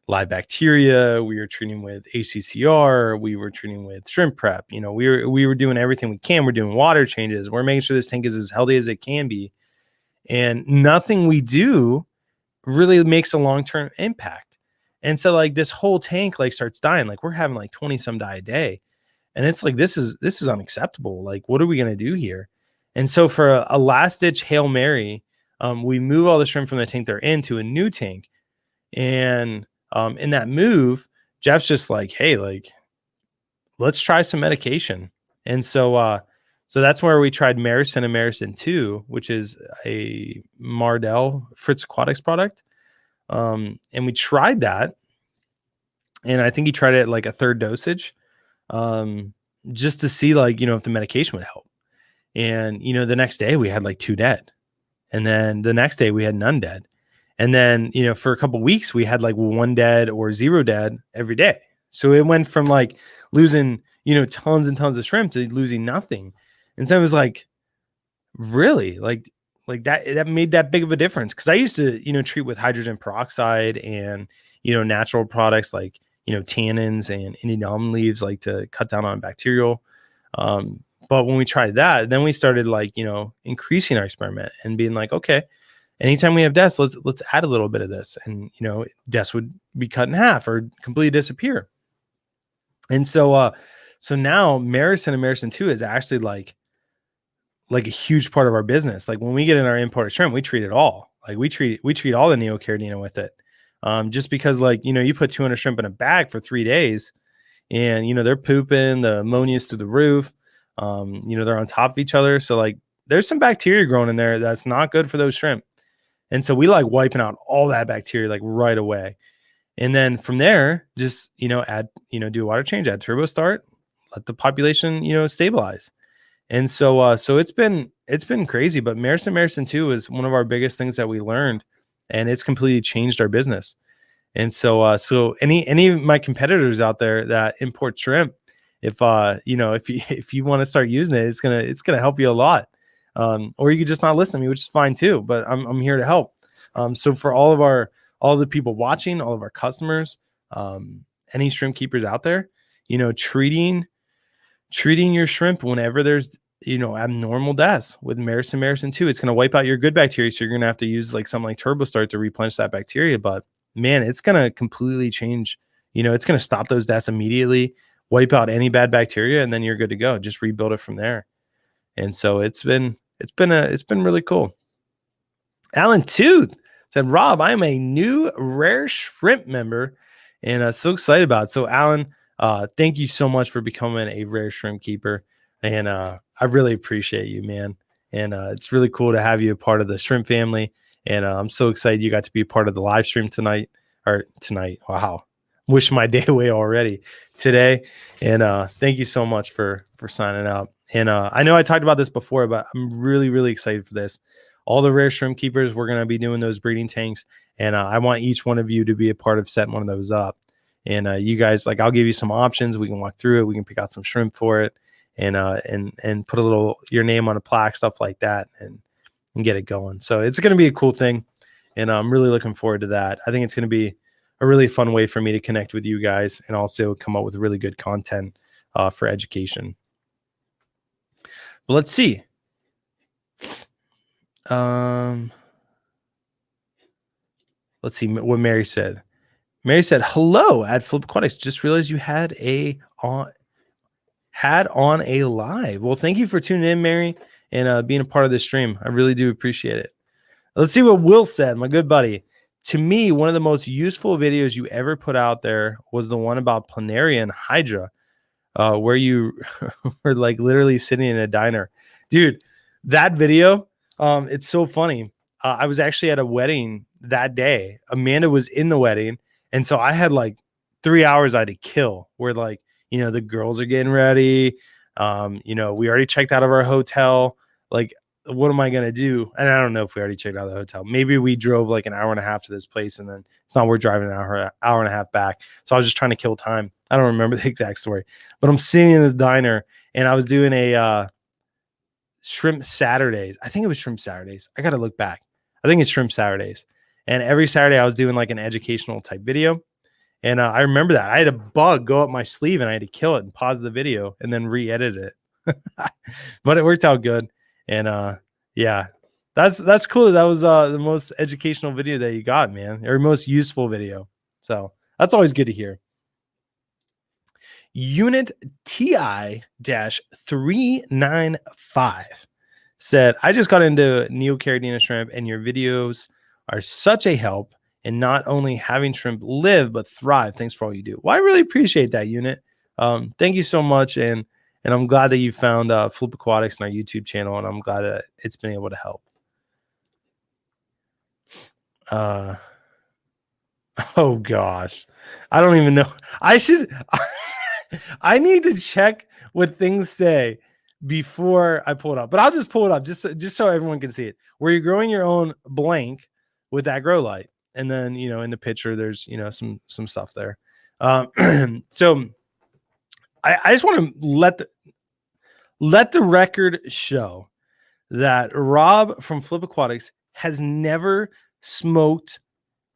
live bacteria. We were treating with ACCR. We were treating with shrimp prep. You know, we were doing everything we can. We're doing water changes. We're making sure this tank is as healthy as it can be. And nothing we do really makes a long-term impact. And so like this whole tank like starts dying. Like we're having like 20 some die a day. And it's like, this is unacceptable. Like, what are we going to do here? And so for a last ditch Hail Mary, we move all the shrimp from the tank they're in to a new tank. And in that move, Jeff's just like, hey, like, let's try some medication. And so that's where we tried Maricin and Maricin 2, which is a Mardell Flip Aquatics product. And we tried that. And I think he tried it at like a third dosage, just to see like, you know, if the medication would help. And, you know, the next day we had like 2 dead. And then the next day we had none dead. And then, you know, for a couple of weeks, we had like 1 dead or 0 dead every day. So it went from like losing, you know, tons and tons of shrimp to losing nothing. And so it was like, really, like that made that big of a difference. Cause I used to, you know, treat with hydrogen peroxide and, you know, natural products like, you know, tannins and Indian almond leaves, like to cut down on bacterial. But when we tried that, then we started like, you know, increasing our experiment and being like, okay, anytime we have deaths, let's add a little bit of this. And, you know, deaths would be cut in half or completely disappear. And so now Maricin and Maricin 2 is actually like a huge part of our business. Like when we get in our imported shrimp, we treat it all. Like we treat all the neocaridina with it. Just because like, you know, you put 200 shrimp in a bag for 3 days and, you know, they're pooping, the ammonia's through the roof. You know, they're on top of each other. So like there's some bacteria growing in there that's not good for those shrimp. And so we like wiping out all that bacteria like right away. And then from there, just, you know, add, you know, do a water change, add turbo start, let the population, you know, stabilize. And so, so it's been crazy, but Maricin 2 is one of our biggest things that we learned, and it's completely changed our business. And so, so any of my competitors out there that import shrimp, if you know, if you want to start using it, it's gonna help you a lot. Or you could just not listen to me, which is fine too. But I'm here to help. So for all the people watching, all of our customers, any shrimp keepers out there, you know, treating your shrimp whenever there's, you know, abnormal deaths with Maricin 2, it's going to wipe out your good bacteria. So you're going to have to use like something like TurboStart to replenish that bacteria. But man, it's going to completely change, you know, it's going to stop those deaths immediately, wipe out any bad bacteria, and then you're good to go. Just rebuild it from there. And so it's been really cool. Alan Tooth said, Rob, I'm a new Rare Shrimp member and so excited about it. So Alan, thank you so much for becoming a Rare Shrimp keeper. And I really appreciate you, man. And it's really cool to have you a part of the shrimp family. And I'm so excited you got to be a part of the live stream tonight. Wow. Wish my day away already today. And thank you so much for signing up. And I know I talked about this before, but I'm really, really excited for this. All the Rare Shrimp keepers, we're going to be doing those breeding tanks. And I want each one of you to be a part of setting one of those up. And you guys, like, I'll give you some options. We can walk through it. We can pick out some shrimp for it and put a little, your name on a plaque, stuff like that, and get it going. So it's going to be a cool thing. And I'm really looking forward to that. I think it's going to be a really fun way for me to connect with you guys and also come up with really good content for education. But let's see. Let's see what Mary said. Mary said, hello at Flip Aquatics. Just realized you had on a live. Well, thank you for tuning in, Mary, and being a part of this stream. I really do appreciate it. Let's see what Will said, my good buddy. To me, one of the most useful videos you ever put out there was the one about planaria and hydra, where you were like literally sitting in a diner. Dude, that video, it's so funny. I was actually at a wedding that day. Amanda was in the wedding. And so I had like 3 hours I had to kill where like, you know, the girls are getting ready. You know, we already checked out of our hotel. Like, what am I going to do? And I don't know if we already checked out of the hotel. Maybe we drove like an hour and a half to this place and then it's not, we're driving an hour and a half back. So I was just trying to kill time. I don't remember the exact story, but I'm sitting in this diner and I was doing a shrimp Saturdays. I think it was shrimp Saturdays. I got to look back. I think it's shrimp Saturdays. And every Saturday I was doing like an educational type video. And I remember that I had a bug go up my sleeve and I had to kill it and pause the video and then re-edit it. But it worked out good. And yeah, that's cool. That was the most educational video that you got, man, or most useful video. So that's always good to hear. Unit TI-395 said, I just got into Neocaridina shrimp and your videos are such a help in not only having shrimp live, but thrive. Thanks for all you do. Well, I really appreciate that, Unit. Thank you so much. And I'm glad that you found Flip Aquatics on our YouTube channel, and I'm glad that it's been able to help. Oh gosh, I don't even know. I need to check what things say before I pull it up, but I'll just pull it up just so everyone can see it. Where you're growing your own blank with that grow light, and then in the picture there's some stuff there. So I just want to let the record show that Rob from Flip Aquatics has never smoked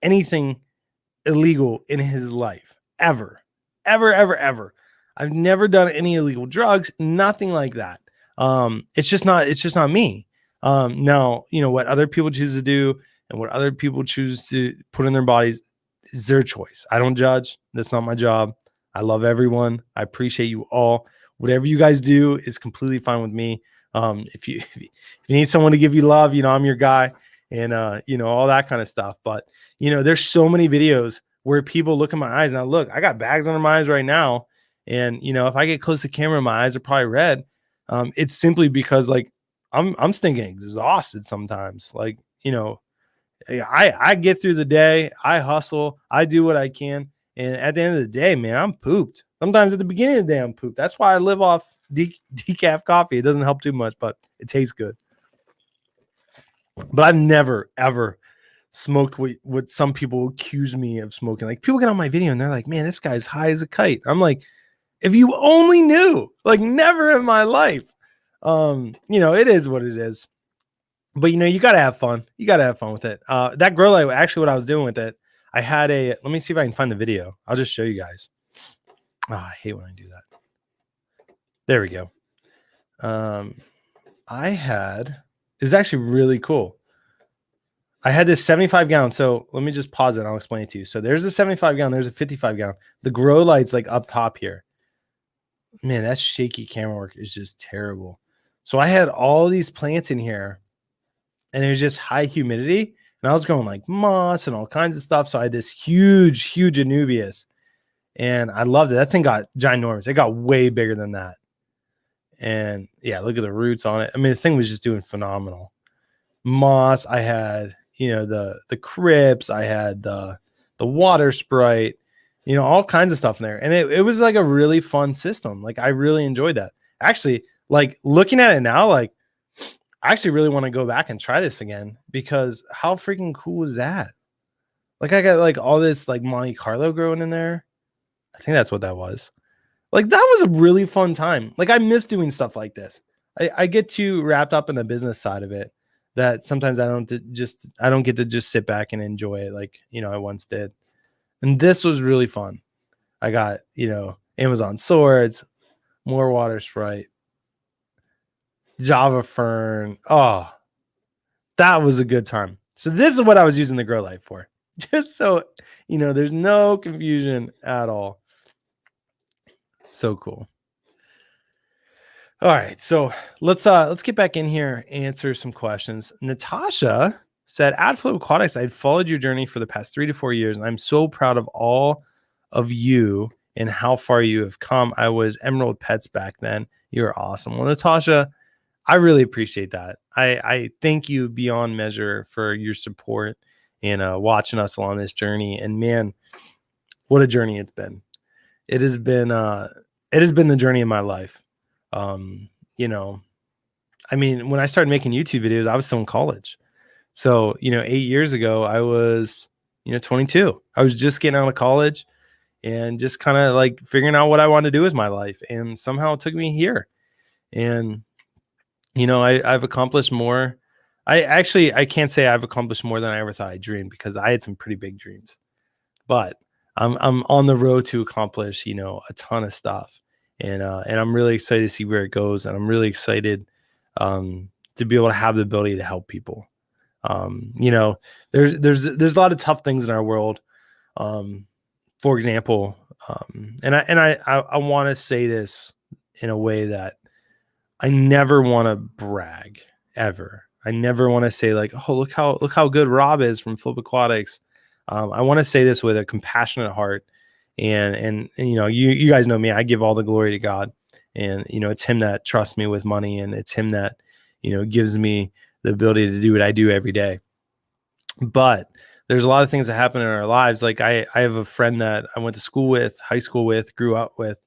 anything illegal in his life, ever. I've never done any illegal drugs, nothing like that. It's just not me. Now, what other people choose to do and what other people choose to put in their bodies is their choice. I don't judge. That's not my job. I love everyone. I appreciate you all. Whatever you guys do is completely fine with me. If you need someone to give you love, I'm your guy, and all that kind of stuff. But there's so many videos where people look in my eyes. Now look, I got bags under my eyes right now, and if I get close to camera, my eyes are probably red. It's simply because like I'm stinking exhausted sometimes. Like I get through the day, I hustle, I do what I can, and at the end of the day, man, I'm pooped. Sometimes at the beginning of the day, I'm pooped. That's why I live off decaf coffee. It doesn't help too much, but it tastes good. But I've never ever smoked what some people accuse me of smoking. Like people get on my video and they're like, man, this guy's high as a kite. I'm like, if you only knew, like never in my life. It is what it is. But you gotta have fun. You gotta have fun with it. That grow light, actually what I was doing with it, I had let me see if I can find the video. I'll just show you guys. Oh, I hate when I do that. There we go. It was actually really cool. I had this 75 gallon. So let me just pause it and I'll explain it to you. So there's a 75 gallon, there's a 55 gallon. The grow light's like up top here. Man, that shaky camera work is just terrible. So I had all these plants in here and it was just high humidity. And I was going like moss and all kinds of stuff. So I had this huge Anubias and I loved it. That thing got ginormous. It got way bigger than that. And yeah, look at the roots on it. I mean, the thing was just doing phenomenal. Moss, I had, the crypts, I had the water sprite, all kinds of stuff in there. And it was like a really fun system. Like I really enjoyed that. Actually, like looking at it now, like I actually really want to go back and try this again because how freaking cool is that? Like I got like all this like Monte Carlo growing in there. I think that's what that was. Like that was a really fun time. Like I miss doing stuff like this. I get too wrapped up in the business side of it that sometimes I don't get to just sit back and enjoy it like, I once did. And this was really fun. I got, Amazon swords, more water sprite, Java fern. Oh, that was a good time. So this is what I was using the grow light for. Just so, there's no confusion at all. So cool. All right, so let's get back in here, answer some questions. Natasha said, at Flip Aquatics, I've followed your journey for the past 3 to 4 years, and I'm so proud of all of you and how far you have come. I was Emerald Pets back then. You're awesome. Well, Natasha, I really appreciate that. I thank you beyond measure for your support and watching us along this journey. And man, what a journey it's been. It has been the journey of my life. I mean, when I started making YouTube videos, I was still in college. So, 8 years ago, I was, 22. I was just getting out of college and just kind of like figuring out what I wanted to do with my life. And somehow it took me here. And, I've accomplished more. I can't say I've accomplished more than I ever thought I dreamed because I had some pretty big dreams. But I'm on the road to accomplish, you know, a ton of stuff. And I'm really excited to see where it goes. And I'm really excited to be able to have the ability to help people. You know, there's a lot of tough things in our world. For example, and I want to say this in a way that I never want to brag ever. I never want to say like, oh, look how good Rob is from Flip Aquatics. I want to say this with a compassionate heart, and you know, you guys know me. I give all the glory to God, and you know, it's Him that trusts me with money, and it's Him that, you know, gives me the ability to do what I do every day. But there's a lot of things that happen in our lives. Like I have a friend that I went to school with, high school with, grew up with.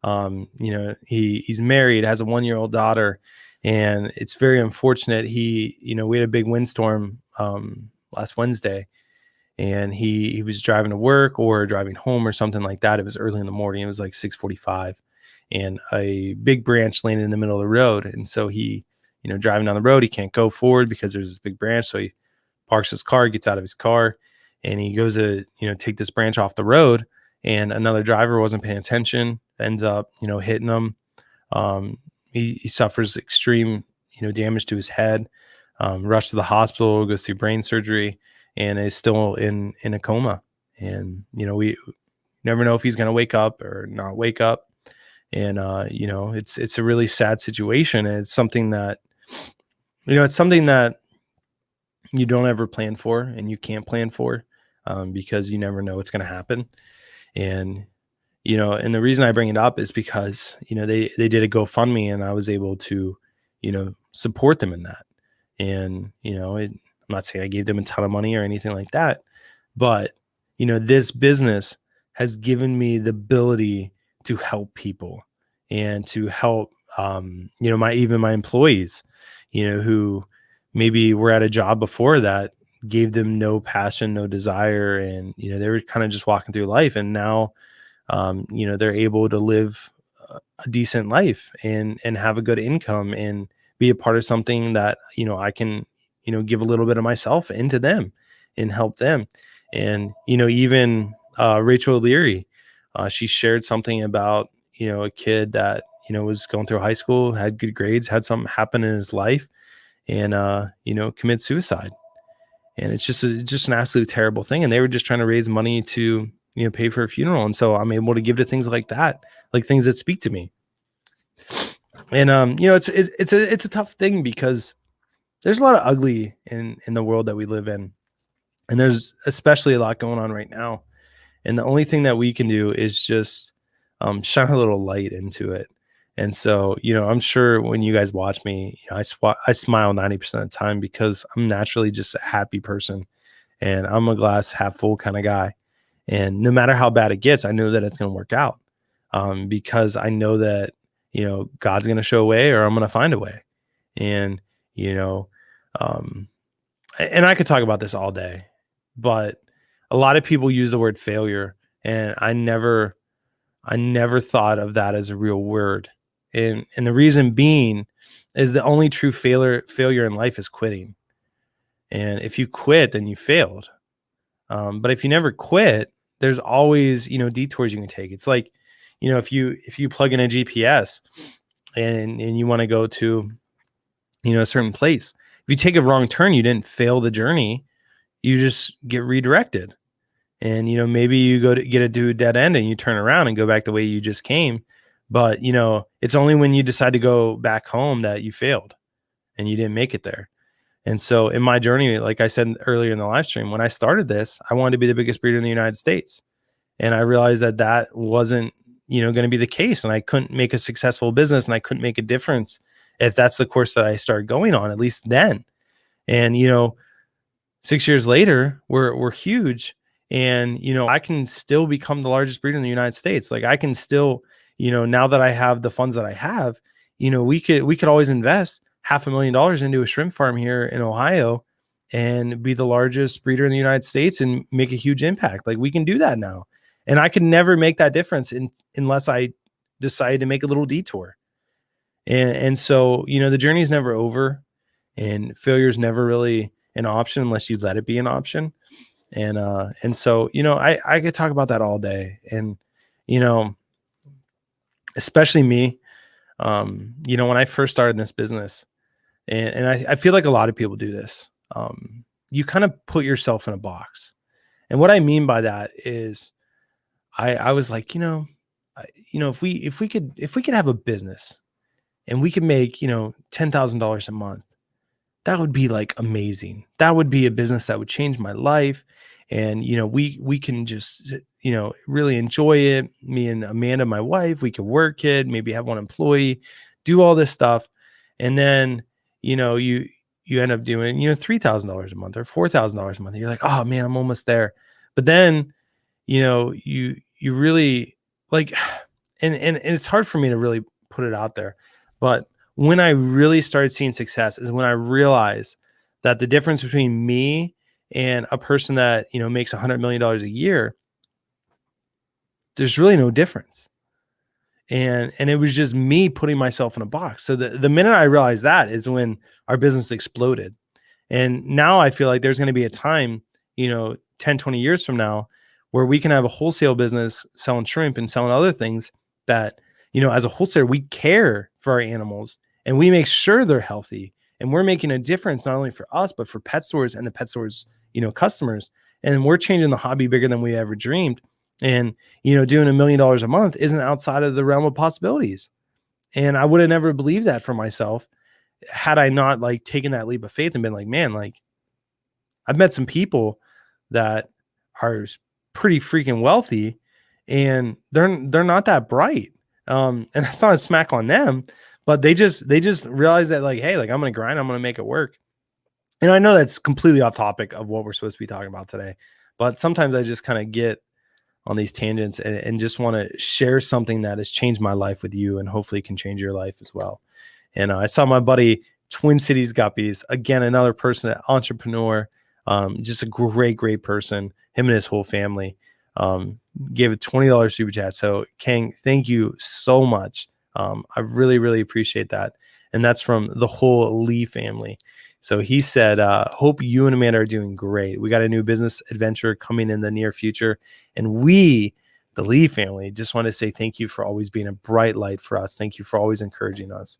You know, he's married, has a 1-year-old daughter, and it's very unfortunate. You know, we had a big windstorm last Wednesday, and he was driving to work or driving home or something like that. It was early in the morning. It was like 6:45, and a big branch landed in the middle of the road. And so he, you know, driving down the road, he can't go forward because there's this big branch. So he parks his car, gets out of his car, and he goes to, you know, take this branch off the road. And another driver wasn't paying attention, ends up, you know, hitting him. He suffers extreme, you know, damage to his head, rushed to the hospital, goes through brain surgery, and is still in a coma. And, you know, we never know if he's going to wake up or not wake up. And, you know, it's a really sad situation. And it's something that, you know, it's something that you don't ever plan for, and you can't plan for, because you never know what's going to happen. And, you know, and the reason I bring it up is because, you know, they did a GoFundMe, and I was able to, you know, support them in that. And, you know, I'm not saying I gave them a ton of money or anything like that, but, you know, this business has given me the ability to help people and to help, you know, even my employees, you know, who maybe were at a job before that gave them no passion, no desire. And, you know, they were kind of just walking through life. And now, you know, they're able to live a decent life and have a good income and be a part of something that, you know, I can, you know, give a little bit of myself into them and help them. And, you know, even Rachel O'Leary, she shared something about, you know, a kid that, you know, was going through high school, had good grades, had something happen in his life, and, you know, commit suicide. And it's just an absolute terrible thing. And they were just trying to raise money to, you know, pay for a funeral. And so I'm able to give to things like that, like things that speak to me. And, you know, it's a tough thing because there's a lot of ugly in the world that we live in. And there's especially a lot going on right now. And the only thing that we can do is just shine a little light into it. And so, you know, I'm sure when you guys watch me, you know, I smile 90% of the time because I'm naturally just a happy person, and I'm a glass half full kind of guy. And no matter how bad it gets, I know that it's going to work out, because I know that, you know, God's going to show a way, or I'm going to find a way. And, you know, and I could talk about this all day, but a lot of people use the word failure, and I never thought of that as a real word. And the reason being is the only true failure in life is quitting. And if you quit, then you failed. But if you never quit, there's always, you know, detours you can take. It's like, you know, if you plug in a GPS and you want to go to, you know, a certain place, if you take a wrong turn, you didn't fail the journey. You just get redirected. And, you know, maybe you go to get a dead end and you turn around and go back the way you just came. But, you know, it's only when you decide to go back home that you failed and you didn't make it there. And so in my journey, like I said earlier in the live stream, when I started this, I wanted to be the biggest breeder in the United States. And I realized that that wasn't, you know, going to be the case. And I couldn't make a successful business, and I couldn't make a difference if that's the course that I started going on, at least then. And, you know, 6 years later, we're huge. And, you know, I can still become the largest breeder in the United States. Like I can still, you know, now that I have the funds that I have, you know, we could always invest $500,000 into a shrimp farm here in Ohio and be the largest breeder in the United States and make a huge impact. Like we can do that now. And I could never make that difference unless I decide to make a little detour. And so, you know, the journey is never over, and failure is never really an option unless you let it be an option. And so, I could talk about that all day. And, especially me, when I first started in this business, and I feel like a lot of people do this, you kind of put yourself in a box. And what I mean by that is I was like, if we could have a business and we could make, $10,000 a month, that would be like amazing. That would be a business that would change my life. And, we can just, really enjoy it. Me and Amanda, my wife, we could work it, maybe have one employee, do all this stuff. And then, you end up doing, $3,000 a month or $4,000 a month. You're like, oh man, I'm almost there. But then, you really like, and it's hard for me to really put it out there, but when I really started seeing success is when I realized that the difference between me and a person that, makes $100 million a year, there's really no difference. And it was just me putting myself in a box. So the minute I realized that is when our business exploded. And now I feel like there's going to be a time, 10, 20 years from now, where we can have a wholesale business selling shrimp and selling other things that, as a wholesaler, we care for our animals and we make sure they're healthy, and we're making a difference not only for us, but for pet stores and the pet stores, customers. And we're changing the hobby bigger than we ever dreamed. And, doing $1 million a month isn't outside of the realm of possibilities. And I would have never believed that for myself had I not like taken that leap of faith and been like, man, like I've met some people that are pretty freaking wealthy and they're not that bright. And that's not a smack on them, but they just realize that like, hey, like I'm going to grind, I'm going to make it work. And I know that's completely off topic of what we're supposed to be talking about today, but sometimes I just kind of get on these tangents and just want to share something that has changed my life with you and hopefully can change your life as well. And I saw my buddy Twin Cities Guppies, again, another person, an entrepreneur, just a great person, him and his whole family, gave a $20 super chat. So Kang, thank you so much. I really appreciate that. And that's from the whole Lee family. So he said, hope you and Amanda are doing great. We got a new business adventure coming in the near future. And we, the Lee family, just want to say thank you for always being a bright light for us. Thank you for always encouraging us.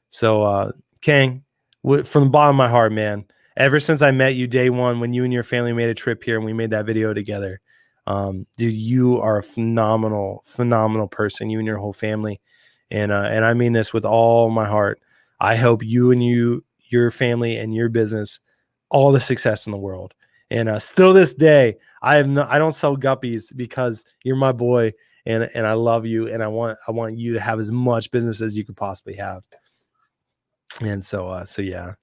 So Kang, from the bottom of my heart, man, ever since I met you day one, when you and your family made a trip here and we made that video together, dude, you are a phenomenal person, you and your whole family. And I mean this with all my heart. I hope you and your family and your business all the success in the world. And still this day, I don't sell guppies because you're my boy and I love you. And I want you to have as much business as you could possibly have. And so yeah.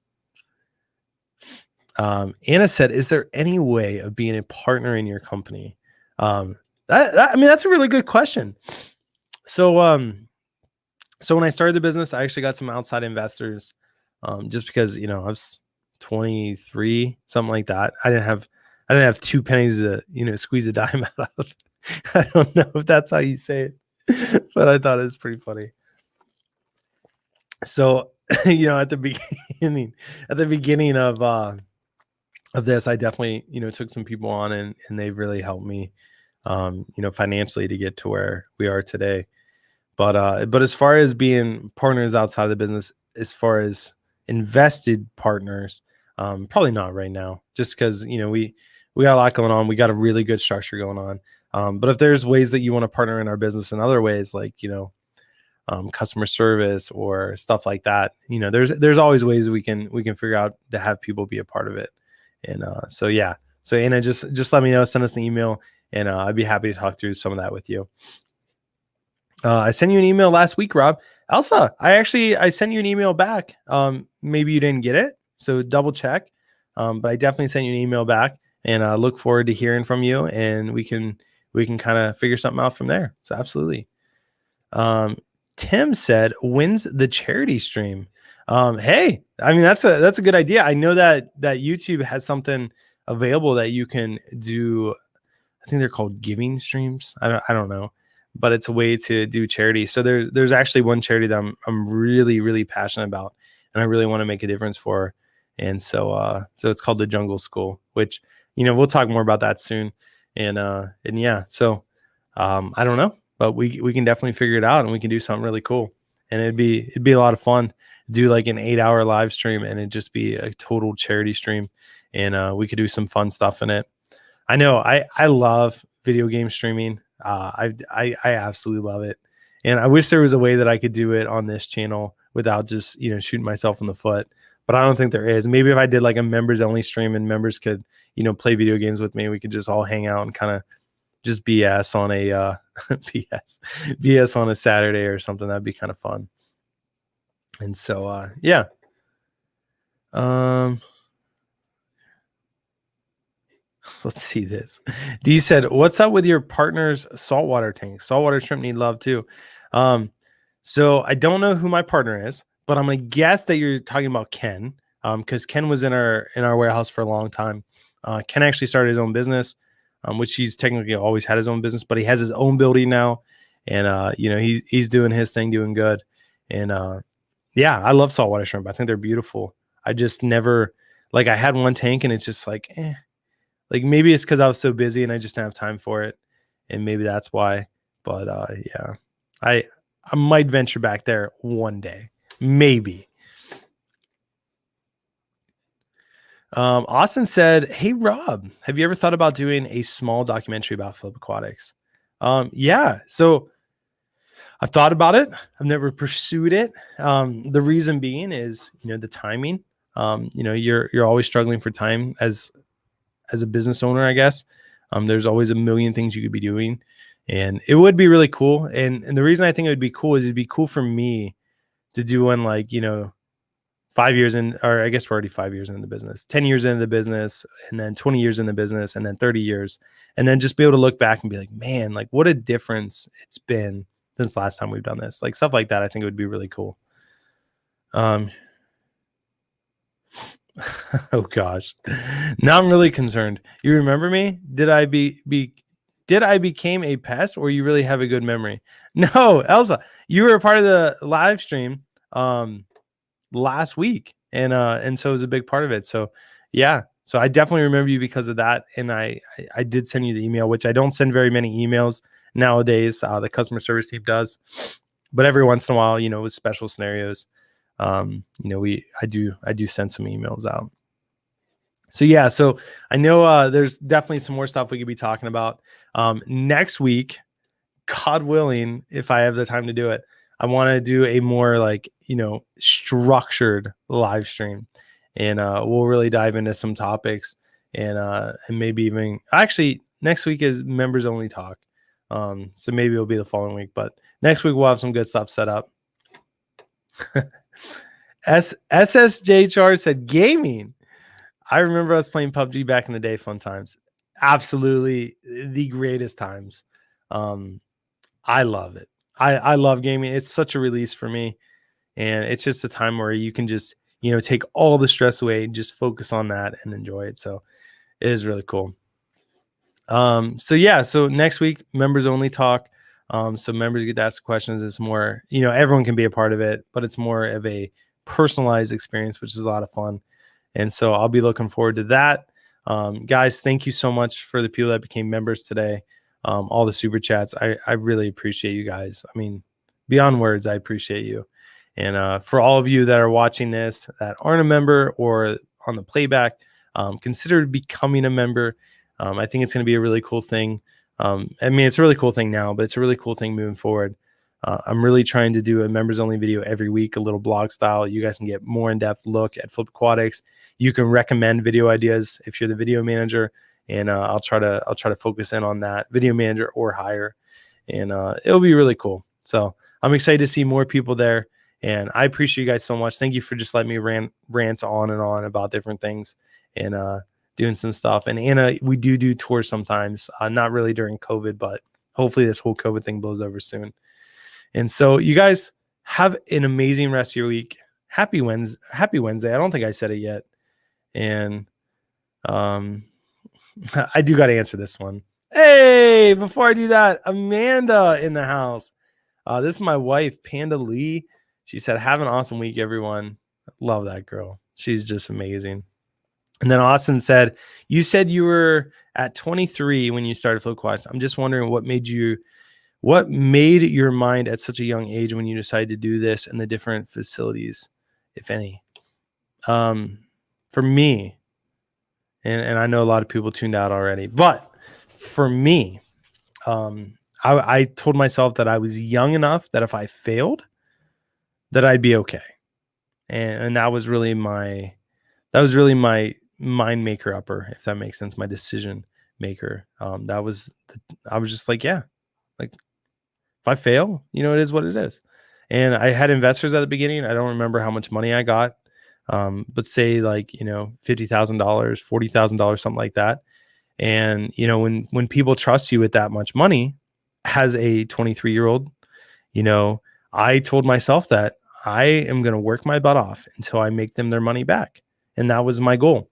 Anna said, is there any way of being a partner in your company? I mean, that's a really good question. So when I started the business, I actually got some outside investors, just because, I was 23, something like that. I didn't have 2 pennies to, squeeze a dime out of. I don't know if that's how you say it, but I thought it was pretty funny. So, at the beginning of this, I definitely, took some people on and they've really helped me, financially to get to where we are today. But as far as being partners outside of the business, as far as invested partners, probably not right now, just because, we got a lot going on. We got a really good structure going on. But if there's ways that you want to partner in our business in other ways, like, customer service or stuff like that, there's always ways we can figure out to have people be a part of it. And so yeah, so Anna, just let me know, send us an email, and I'd be happy to talk through some of that with you. I sent you an email last week, Rob. Elsa, I sent you an email back. Maybe you didn't get it, so double check. But I definitely sent you an email back, and I look forward to hearing from you, and we can kind of figure something out from there. So absolutely. Tim said, when's the charity stream? Hey, I mean, that's a good idea. I know that YouTube has something available that you can do. I think they're called giving streams. I don't know, but it's a way to do charity. So there's actually one charity that I'm really passionate about, and I really want to make a difference for. And so it's called the Jungle School, which we'll talk more about that soon. And yeah, so I don't know, but we can definitely figure it out, and we can do something really cool. And it'd be a lot of fun. Do like an 8-hour live stream, and it'd just be a total charity stream, and we could do some fun stuff in it. I know I love video game streaming. I absolutely love it, and I wish there was a way that I could do it on this channel without just shooting myself in the foot. But I don't think there is. Maybe if I did like a members only stream and members could play video games with me, we could just all hang out and kind of just BS on a BS on a Saturday or something. That'd be kind of fun. And so yeah. Let's see this. D said, "What's up with your partner's saltwater tank? Saltwater shrimp need love too." So I don't know who my partner is, but I'm gonna guess that you're talking about Ken, because Ken was in our warehouse for a long time. Ken actually started his own business, which he's technically always had his own business, but he has his own building now, and he's doing his thing, doing good. And yeah, I love saltwater shrimp. I think they're beautiful. I just never I had one tank, and it's just like, eh. Like maybe it's because I was so busy and I just didn't have time for it, and maybe that's why. But yeah, I might venture back there one day, maybe. Austin said, "Hey Rob, have you ever thought about doing a small documentary about Flip Aquatics?" Yeah, so I've thought about it. I've never pursued it. The reason being is the timing. You're always struggling for time as a business owner, I guess. There's always a million things you could be doing, and it would be really cool. And the reason I think it would be cool is it'd be cool for me to do one 5 years in, or I guess we're already 5 years into the business, 10 years into the business, and then 20 years in the business, and then 30 years, and then just be able to look back and be like, man, what a difference it's been since last time we've done this. Stuff like that, I think it would be really cool. Oh gosh, now I'm really concerned. You remember me? Did I became a pest, or you really have a good memory? No, Elsa, you were a part of the live stream last week, and so it was a big part of it. So yeah, so I definitely remember you because of that, and I did send you the email, which I don't send very many emails nowadays. The customer service team does, but every once in a while, with special scenarios, I do send some emails out. So yeah, so I know there's definitely some more stuff we could be talking about next week, God willing, if I have the time to do it. I want to do a more structured live stream, and we'll really dive into some topics, and maybe even actually next week is members only talk. So maybe it'll be the following week, but next week we'll have some good stuff set up. SSJ Char said gaming. I remember us playing PUBG back in the day. Fun times. Absolutely the greatest times. I love it. I love gaming. It's such a release for me. And it's just a time where you can just, take all the stress away and just focus on that and enjoy it. So it is really cool. So yeah, so next week, members only talk. So members get to ask questions. It's more, everyone can be a part of it, but it's more of a personalized experience, which is a lot of fun. And so I'll be looking forward to that. Guys, thank you so much for the people that became members today. All the super chats. I really appreciate you guys. I mean, beyond words, I appreciate you. And for all of you that are watching this that aren't a member or on the playback, consider becoming a member. I think it's going to be a really cool thing. I mean, it's a really cool thing now, but it's a really cool thing moving forward. I'm really trying to do a members only video every week, a little blog style. You guys can get more in-depth look at Flip Aquatics. You can recommend video ideas if you're the video manager, and I'll try to focus in on that, video manager or higher, and it'll be really cool. So I'm excited to see more people there, and I appreciate you guys so much. Thank you for just letting me rant on and on about different things, and doing some stuff. And Anna, we do tours sometimes, not really during COVID, but hopefully this whole COVID thing blows over soon. And so you guys have an amazing rest of your week. Happy Wednesday. Happy Wednesday. I don't think I said it yet. And I do got to answer this one. Hey, before I do that, Amanda in the house. This is my wife, Panda Lee. She said, have an awesome week, everyone. Love that girl. She's just amazing. And then Austin said, you said you were at 23 when you started Flip Aquatics. I'm just wondering what made your mind at such a young age when you decided to do this and the different facilities, if any. For me, and I know a lot of people tuned out already, but for me, I told myself that I was young enough that if I failed, that I'd be okay. And that was really my mind maker upper, if that makes sense, my decision maker. I was just like, yeah, like if I fail, it is what it is. And I had investors at the beginning. I don't remember how much money I got. But say like, $50,000, $40,000, something like that. And, when people trust you with that much money as a 23-year-old, I told myself that I am going to work my butt off until I make them their money back. And that was my goal.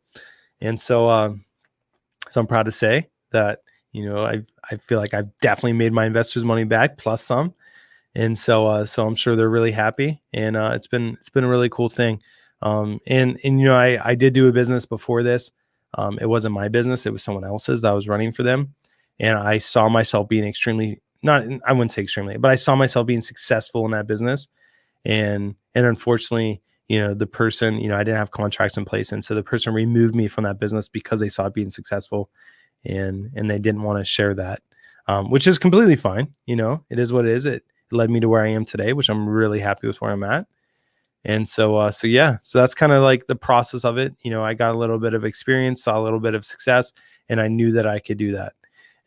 And so I'm proud to say that, I feel like I've definitely made my investors money back plus some. And so I'm sure they're really happy. And it's been a really cool thing. I did do a business before this. It wasn't my business. It was someone else's that I was running for them. And I saw myself being I wouldn't say extremely, but I saw myself being successful in that business. And unfortunately, the person, I didn't have contracts in place. And so the person removed me from that business because they saw it being successful and they didn't want to share that, which is completely fine. It is what it is. It led me to where I am today, which I'm really happy with where I'm at. And so that's kind of like the process of it. I got a little bit of experience, saw a little bit of success, and I knew that I could do that.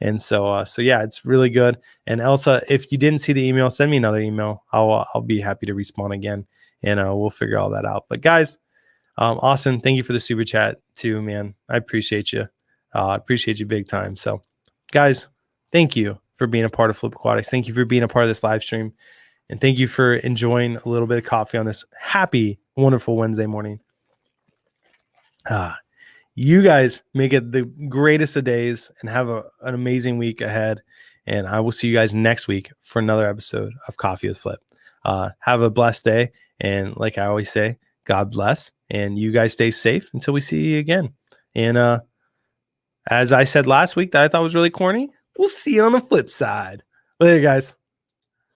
And so yeah, it's really good. And Elsa, if you didn't see the email, send me another email. I'll be happy to respond again, and we'll figure all that out. But guys, Austin, thank you for the super chat too, man. I appreciate you. I appreciate you big time. So guys, thank you for being a part of Flip Aquatics. Thank you for being a part of this live stream. And thank you for enjoying a little bit of coffee on this happy, wonderful Wednesday morning. You guys make it the greatest of days and have an amazing week ahead. And I will see you guys next week for another episode of Coffee with Flip. Have a blessed day. And like I always say, God bless. And you guys stay safe until we see you again. And as I said last week that I thought was really corny, we'll see you on the flip side. Later, guys.